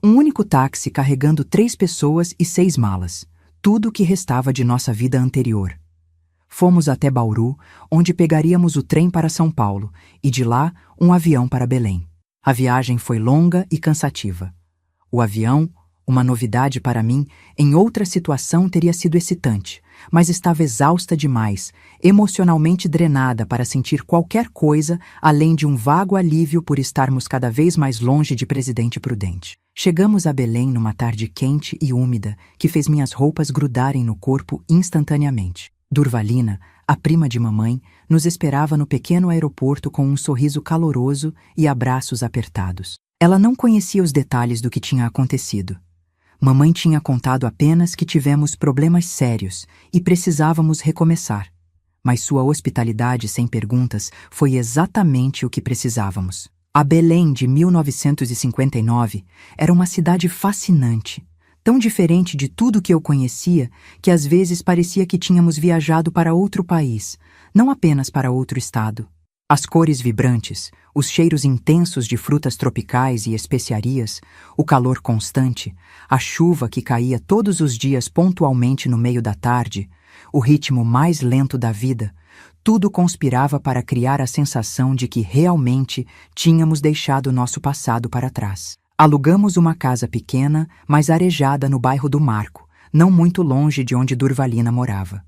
Um único táxi carregando 3 pessoas e 6 malas, tudo o que restava de nossa vida anterior. Fomos até Bauru, onde pegaríamos o trem para São Paulo, e de lá um avião para Belém. A viagem foi longa e cansativa. O avião, uma novidade para mim, em outra situação teria sido excitante, mas estava exausta demais, emocionalmente drenada para sentir qualquer coisa além de um vago alívio por estarmos cada vez mais longe de Presidente Prudente. Chegamos a Belém numa tarde quente e úmida, que fez minhas roupas grudarem no corpo instantaneamente. Durvalina, a prima de mamãe, nos esperava no pequeno aeroporto com um sorriso caloroso e abraços apertados. Ela não conhecia os detalhes do que tinha acontecido. Mamãe tinha contado apenas que tivemos problemas sérios e precisávamos recomeçar. Mas sua hospitalidade sem perguntas foi exatamente o que precisávamos. A Belém de 1959 era uma cidade fascinante, tão diferente de tudo que eu conhecia que às vezes parecia que tínhamos viajado para outro país, não apenas para outro estado. As cores vibrantes, os cheiros intensos de frutas tropicais e especiarias, o calor constante, a chuva que caía todos os dias pontualmente no meio da tarde, o ritmo mais lento da vida, tudo conspirava para criar a sensação de que realmente tínhamos deixado nosso passado para trás. Alugamos uma casa pequena, mas arejada no bairro do Marco, não muito longe de onde Durvalina morava.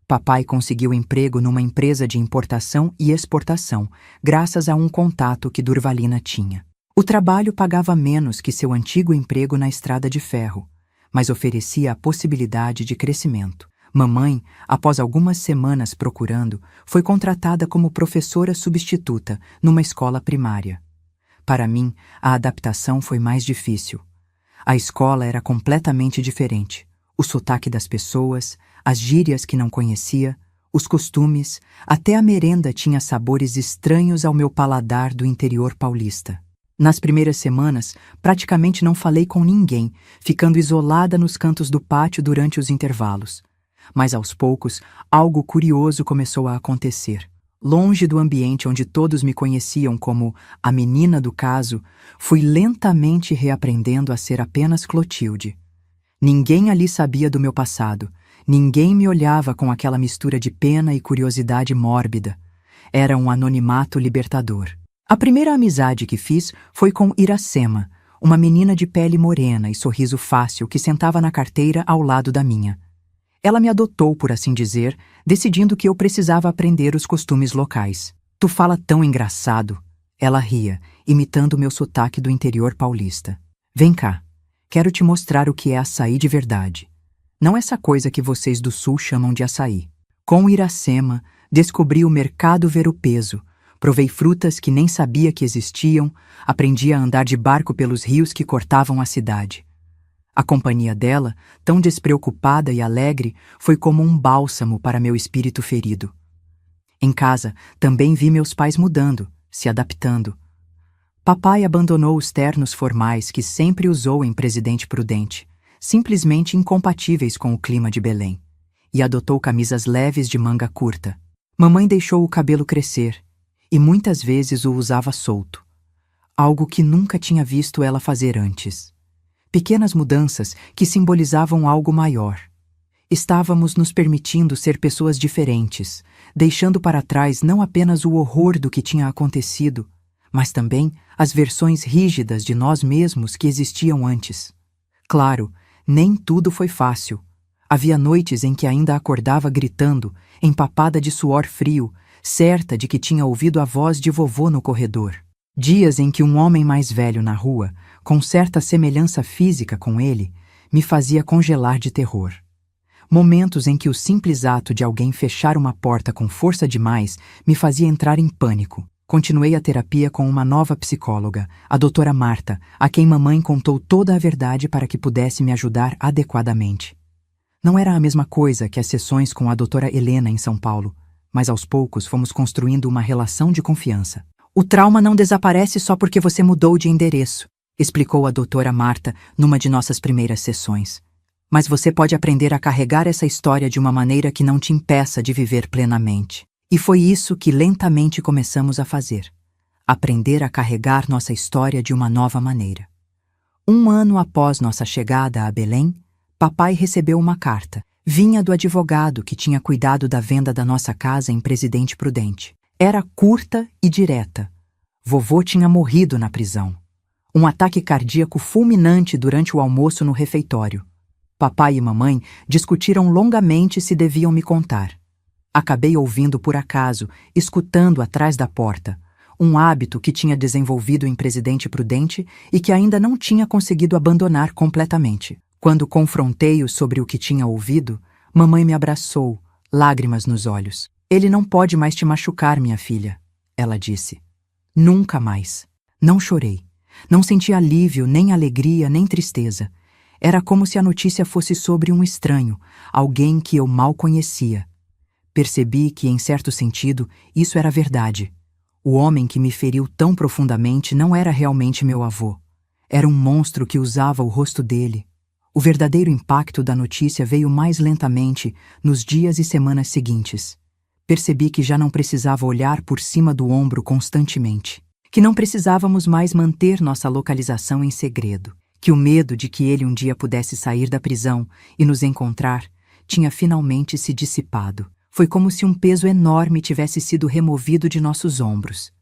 Papai conseguiu emprego numa empresa de importação e exportação, graças a um contato que Durvalina tinha. O trabalho pagava menos que seu antigo emprego na estrada de ferro, mas oferecia a possibilidade de crescimento. Mamãe, após algumas semanas procurando, foi contratada como professora substituta numa escola primária. Para mim, a adaptação foi mais difícil. A escola era completamente diferente. O sotaque das pessoas, as gírias que não conhecia, os costumes, até a merenda tinha sabores estranhos ao meu paladar do interior paulista. Nas primeiras semanas, praticamente não falei com ninguém, ficando isolada nos cantos do pátio durante os intervalos. Mas aos poucos, algo curioso começou a acontecer. Longe do ambiente onde todos me conheciam como a menina do caso, fui lentamente reaprendendo a ser apenas Clotilde. Ninguém ali sabia do meu passado. Ninguém me olhava com aquela mistura de pena e curiosidade mórbida. Era um anonimato libertador. A primeira amizade que fiz foi com Iracema, uma menina de pele morena e sorriso fácil que sentava na carteira ao lado da minha. Ela me adotou, por assim dizer, decidindo que eu precisava aprender os costumes locais. Tu fala tão engraçado. Ela ria, imitando meu sotaque do interior paulista. Vem cá, quero te mostrar o que é açaí de verdade. Não essa coisa que vocês do sul chamam de açaí. Com Iracema, descobri o mercado ver-o-peso, provei frutas que nem sabia que existiam, aprendi a andar de barco pelos rios que cortavam a cidade. A companhia dela, tão despreocupada e alegre, foi como um bálsamo para meu espírito ferido. Em casa, também vi meus pais mudando, se adaptando. Papai abandonou os ternos formais que sempre usou em Presidente Prudente, simplesmente incompatíveis com o clima de Belém, e adotou camisas leves de manga curta. Mamãe deixou o cabelo crescer, e muitas vezes o usava solto, algo que nunca tinha visto ela fazer antes. Pequenas mudanças que simbolizavam algo maior. Estávamos nos permitindo ser pessoas diferentes, deixando para trás não apenas o horror do que tinha acontecido, mas também as versões rígidas de nós mesmos que existiam antes. Claro, nem tudo foi fácil. Havia noites em que ainda acordava gritando, empapada de suor frio, certa de que tinha ouvido a voz de vovô no corredor. Dias em que um homem mais velho na rua, com certa semelhança física com ele, me fazia congelar de terror. Momentos em que o simples ato de alguém fechar uma porta com força demais me fazia entrar em pânico. Continuei a terapia com uma nova psicóloga, a doutora Marta, a quem mamãe contou toda a verdade para que pudesse me ajudar adequadamente. Não era a mesma coisa que as sessões com a doutora Helena em São Paulo, mas aos poucos fomos construindo uma relação de confiança. O trauma não desaparece só porque você mudou de endereço, explicou a doutora Marta numa de nossas primeiras sessões. Mas você pode aprender a carregar essa história de uma maneira que não te impeça de viver plenamente. E foi isso que lentamente começamos a fazer. Aprender a carregar nossa história de uma nova maneira. 1 ano após nossa chegada a Belém, papai recebeu uma carta. Vinha do advogado que tinha cuidado da venda da nossa casa em Presidente Prudente. Era curta e direta. Vovô tinha morrido na prisão. Um ataque cardíaco fulminante durante o almoço no refeitório. Papai e mamãe discutiram longamente se deviam me contar. Acabei ouvindo por acaso, escutando atrás da porta, um hábito que tinha desenvolvido em Presidente Prudente e que ainda não tinha conseguido abandonar completamente. Quando confrontei-o sobre o que tinha ouvido, mamãe me abraçou, lágrimas nos olhos. Ele não pode mais te machucar, minha filha, ela disse. Nunca mais. Não chorei. Não senti alívio, nem alegria, nem tristeza. Era como se a notícia fosse sobre um estranho, alguém que eu mal conhecia. Percebi que, em certo sentido, isso era verdade. O homem que me feriu tão profundamente não era realmente meu avô. Era um monstro que usava o rosto dele. O verdadeiro impacto da notícia veio mais lentamente nos dias e semanas seguintes. Percebi que já não precisava olhar por cima do ombro constantemente. Que não precisávamos mais manter nossa localização em segredo. Que o medo de que ele um dia pudesse sair da prisão e nos encontrar tinha finalmente se dissipado. Foi como se um peso enorme tivesse sido removido de nossos ombros.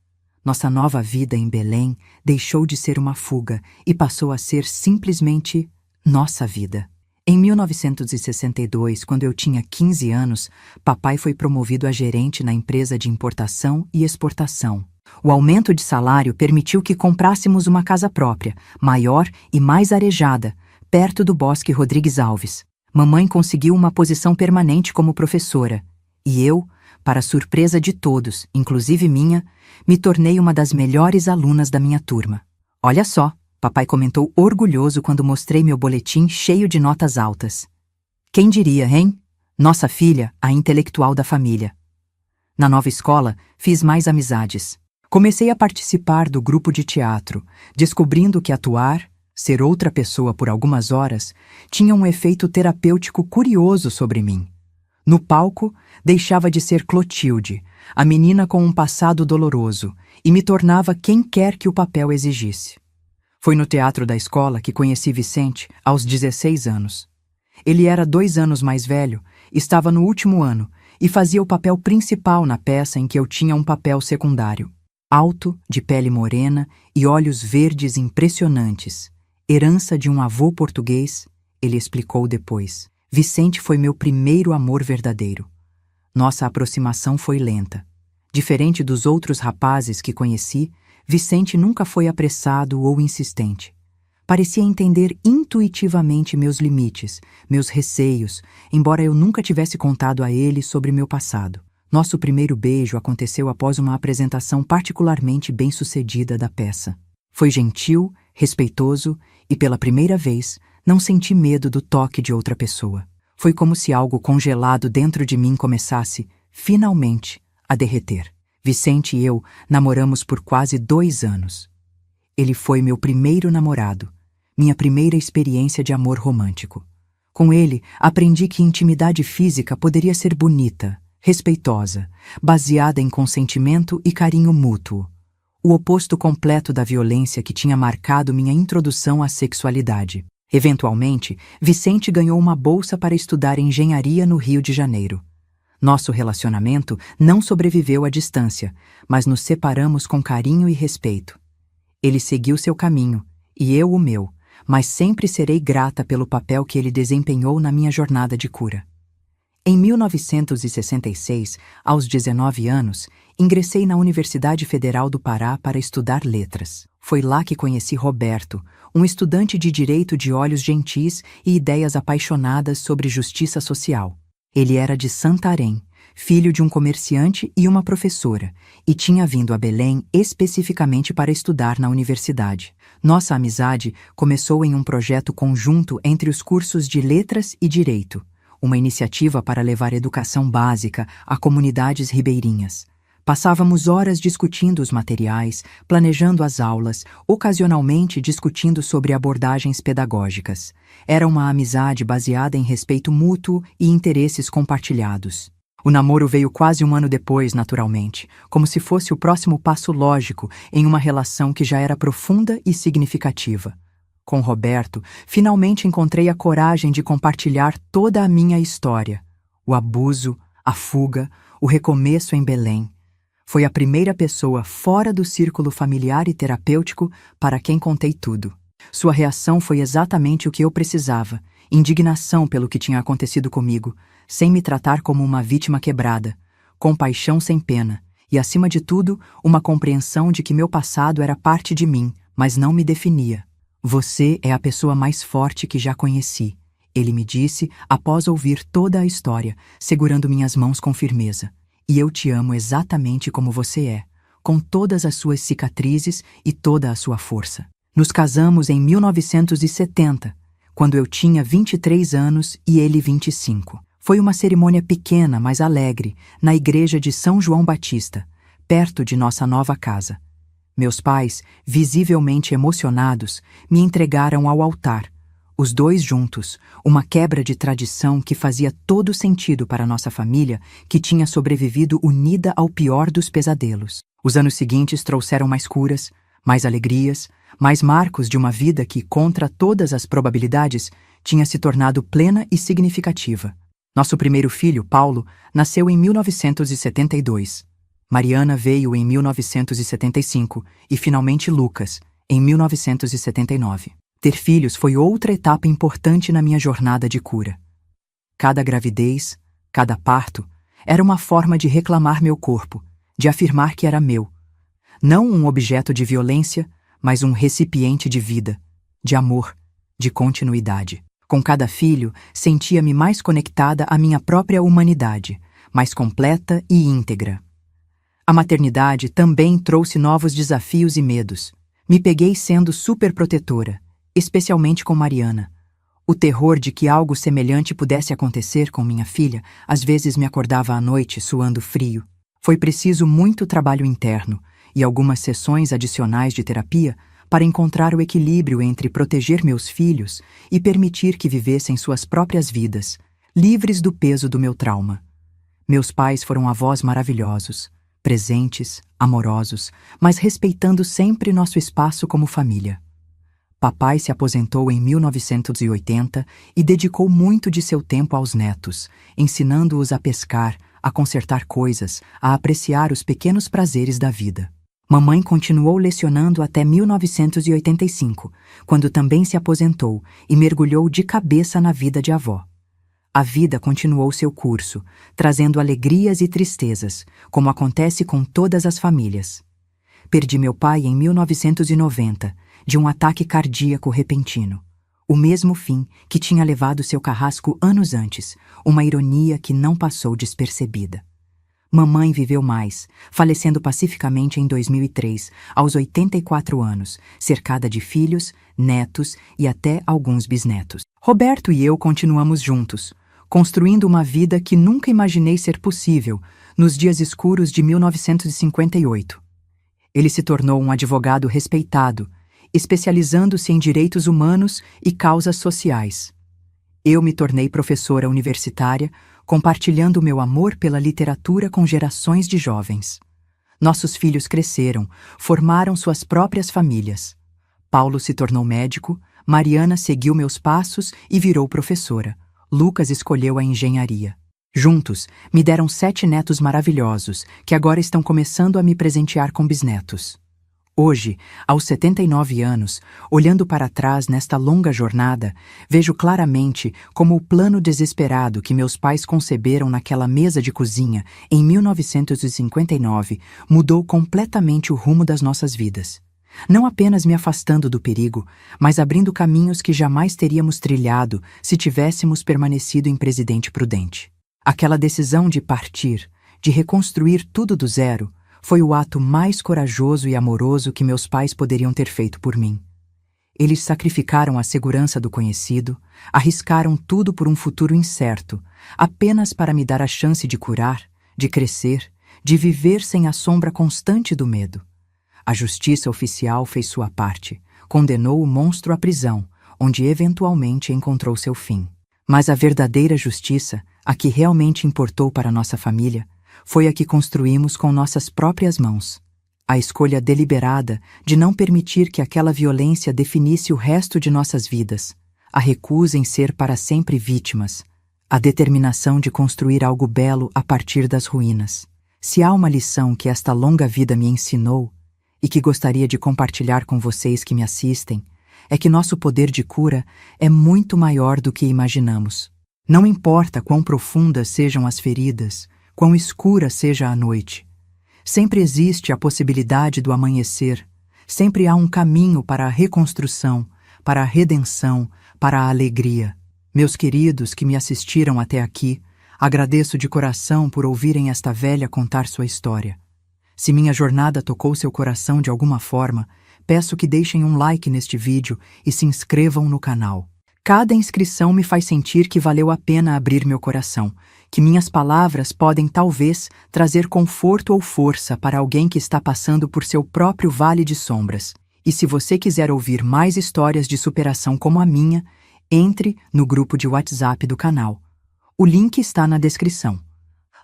Nossa nova vida em Belém deixou de ser uma fuga e passou a ser simplesmente nossa vida. Em 1962, quando eu tinha 15 anos, papai foi promovido a gerente na empresa de importação e exportação. O aumento de salário permitiu que comprássemos uma casa própria, maior e mais arejada, perto do Bosque Rodrigues Alves. Mamãe conseguiu uma posição permanente como professora, e eu, para surpresa de todos, inclusive minha, me tornei uma das melhores alunas da minha turma. Olha só, papai comentou orgulhoso quando mostrei meu boletim cheio de notas altas. Quem diria, hein? Nossa filha, a intelectual da família. Na nova escola, fiz mais amizades. Comecei a participar do grupo de teatro, descobrindo que atuar, ser outra pessoa por algumas horas, tinha um efeito terapêutico curioso sobre mim. No palco, deixava de ser Clotilde, a menina com um passado doloroso, e me tornava quem quer que o papel exigisse. Foi no teatro da escola que conheci Vicente aos 16 anos. Ele era 2 anos mais velho, estava no último ano e fazia o papel principal na peça em que eu tinha um papel secundário. Alto, de pele morena e olhos verdes impressionantes, herança de um avô português, ele explicou depois. Vicente foi meu primeiro amor verdadeiro. Nossa aproximação foi lenta. Diferente dos outros rapazes que conheci, Vicente nunca foi apressado ou insistente. Parecia entender intuitivamente meus limites, meus receios, embora eu nunca tivesse contado a ele sobre meu passado. Nosso primeiro beijo aconteceu após uma apresentação particularmente bem-sucedida da peça. Foi gentil, respeitoso e, pela primeira vez, não senti medo do toque de outra pessoa. Foi como se algo congelado dentro de mim começasse, finalmente, a derreter. Vicente e eu namoramos por quase 2 anos. Ele foi meu primeiro namorado, minha primeira experiência de amor romântico. Com ele, aprendi que intimidade física poderia ser bonita, respeitosa, baseada em consentimento e carinho mútuo. O oposto completo da violência que tinha marcado minha introdução à sexualidade. Eventualmente, Vicente ganhou uma bolsa para estudar engenharia no Rio de Janeiro. Nosso relacionamento não sobreviveu à distância, mas nos separamos com carinho e respeito. Ele seguiu seu caminho, e eu o meu, mas sempre serei grata pelo papel que ele desempenhou na minha jornada de cura. Em 1966, aos 19 anos, ingressei na Universidade Federal do Pará para estudar letras. Foi lá que conheci Roberto, um estudante de direito de olhos gentis e ideias apaixonadas sobre justiça social. Ele era de Santarém, filho de um comerciante e uma professora, e tinha vindo a Belém especificamente para estudar na universidade. Nossa amizade começou em um projeto conjunto entre os cursos de Letras e Direito, uma iniciativa para levar educação básica a comunidades ribeirinhas. Passávamos horas discutindo os materiais, planejando as aulas, ocasionalmente discutindo sobre abordagens pedagógicas. Era uma amizade baseada em respeito mútuo e interesses compartilhados. O namoro veio quase 1 ano depois, naturalmente, como se fosse o próximo passo lógico em uma relação que já era profunda e significativa. Com Roberto, finalmente encontrei a coragem de compartilhar toda a minha história. O abuso, a fuga, o recomeço em Belém. Foi a primeira pessoa fora do círculo familiar e terapêutico para quem contei tudo. Sua reação foi exatamente o que eu precisava, indignação pelo que tinha acontecido comigo, sem me tratar como uma vítima quebrada, compaixão sem pena e, acima de tudo, uma compreensão de que meu passado era parte de mim, mas não me definia. Você é a pessoa mais forte que já conheci, ele me disse após ouvir toda a história, segurando minhas mãos com firmeza. E eu te amo exatamente como você é, com todas as suas cicatrizes e toda a sua força. Nos casamos em 1970, quando eu tinha 23 anos e ele 25. Foi uma cerimônia pequena, mas alegre, na igreja de São João Batista, perto de nossa nova casa. Meus pais, visivelmente emocionados, me entregaram ao altar. Os dois juntos, uma quebra de tradição que fazia todo sentido para nossa família, que tinha sobrevivido unida ao pior dos pesadelos. Os anos seguintes trouxeram mais curas, mais alegrias, mais marcos de uma vida que, contra todas as probabilidades, tinha se tornado plena e significativa. Nosso primeiro filho, Paulo, nasceu em 1972. Mariana veio em 1975 e, finalmente, Lucas, em 1979. Ter filhos foi outra etapa importante na minha jornada de cura. Cada gravidez, cada parto, era uma forma de reclamar meu corpo, de afirmar que era meu. Não um objeto de violência, mas um recipiente de vida, de amor, de continuidade. Com cada filho, sentia-me mais conectada à minha própria humanidade, mais completa e íntegra. A maternidade também trouxe novos desafios e medos. Me peguei sendo superprotetora, especialmente com Mariana. O terror de que algo semelhante pudesse acontecer com minha filha às vezes me acordava à noite suando frio. Foi preciso muito trabalho interno e algumas sessões adicionais de terapia para encontrar o equilíbrio entre proteger meus filhos e permitir que vivessem suas próprias vidas, livres do peso do meu trauma. Meus pais foram avós maravilhosos, presentes, amorosos, mas respeitando sempre nosso espaço como família. Papai se aposentou em 1980 e dedicou muito de seu tempo aos netos, ensinando-os a pescar, a consertar coisas, a apreciar os pequenos prazeres da vida. Mamãe continuou lecionando até 1985, quando também se aposentou e mergulhou de cabeça na vida de avó. A vida continuou seu curso, trazendo alegrias e tristezas, como acontece com todas as famílias. Perdi meu pai em 1990, de um ataque cardíaco repentino. O mesmo fim que tinha levado seu carrasco anos antes, uma ironia que não passou despercebida. Mamãe viveu mais, falecendo pacificamente em 2003, aos 84 anos, cercada de filhos, netos e até alguns bisnetos. Roberto e eu continuamos juntos, construindo uma vida que nunca imaginei ser possível nos dias escuros de 1958. Ele se tornou um advogado respeitado, especializando-se em direitos humanos e causas sociais. Eu me tornei professora universitária, compartilhando meu amor pela literatura com gerações de jovens. Nossos filhos cresceram, formaram suas próprias famílias. Paulo se tornou médico, Mariana seguiu meus passos e virou professora. Lucas escolheu a engenharia. Juntos, me deram 7 netos maravilhosos, que agora estão começando a me presentear com bisnetos. Hoje, aos 79 anos, olhando para trás nesta longa jornada, vejo claramente como o plano desesperado que meus pais conceberam naquela mesa de cozinha em 1959 mudou completamente o rumo das nossas vidas. Não apenas me afastando do perigo, mas abrindo caminhos que jamais teríamos trilhado se tivéssemos permanecido em Presidente Prudente. Aquela decisão de partir, de reconstruir tudo do zero, foi o ato mais corajoso e amoroso que meus pais poderiam ter feito por mim. Eles sacrificaram a segurança do conhecido, arriscaram tudo por um futuro incerto, apenas para me dar a chance de curar, de crescer, de viver sem a sombra constante do medo. A justiça oficial fez sua parte, condenou o monstro à prisão, onde eventualmente encontrou seu fim. Mas a verdadeira justiça, a que realmente importou para nossa família, foi a que construímos com nossas próprias mãos. A escolha deliberada de não permitir que aquela violência definisse o resto de nossas vidas, a recusa em ser para sempre vítimas, a determinação de construir algo belo a partir das ruínas. Se há uma lição que esta longa vida me ensinou, e que gostaria de compartilhar com vocês que me assistem, é que nosso poder de cura é muito maior do que imaginamos. Não importa quão profundas sejam as feridas, quão escura seja a noite. Sempre existe a possibilidade do amanhecer, sempre há um caminho para a reconstrução, para a redenção, para a alegria. Meus queridos que me assistiram até aqui, agradeço de coração por ouvirem esta velha contar sua história. Se minha jornada tocou seu coração de alguma forma, peço que deixem um like neste vídeo e se inscrevam no canal. Cada inscrição me faz sentir que valeu a pena abrir meu coração, que minhas palavras podem talvez trazer conforto ou força para alguém que está passando por seu próprio vale de sombras. E se você quiser ouvir mais histórias de superação como a minha, entre no grupo de WhatsApp do canal. O link está na descrição.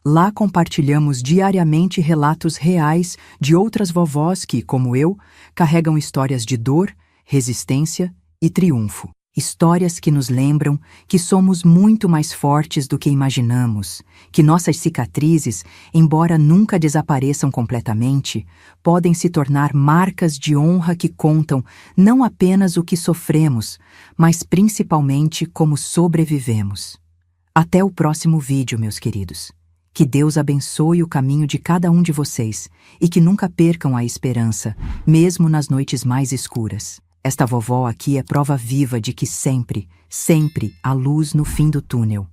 Lá compartilhamos diariamente relatos reais de outras vovós que, como eu, carregam histórias de dor, resistência e triunfo. Histórias que nos lembram que somos muito mais fortes do que imaginamos, que nossas cicatrizes, embora nunca desapareçam completamente, podem se tornar marcas de honra que contam não apenas o que sofremos, mas principalmente como sobrevivemos. Até o próximo vídeo, meus queridos. Que Deus abençoe o caminho de cada um de vocês e que nunca percam a esperança, mesmo nas noites mais escuras. Esta vovó aqui é prova viva de que sempre, sempre há luz no fim do túnel.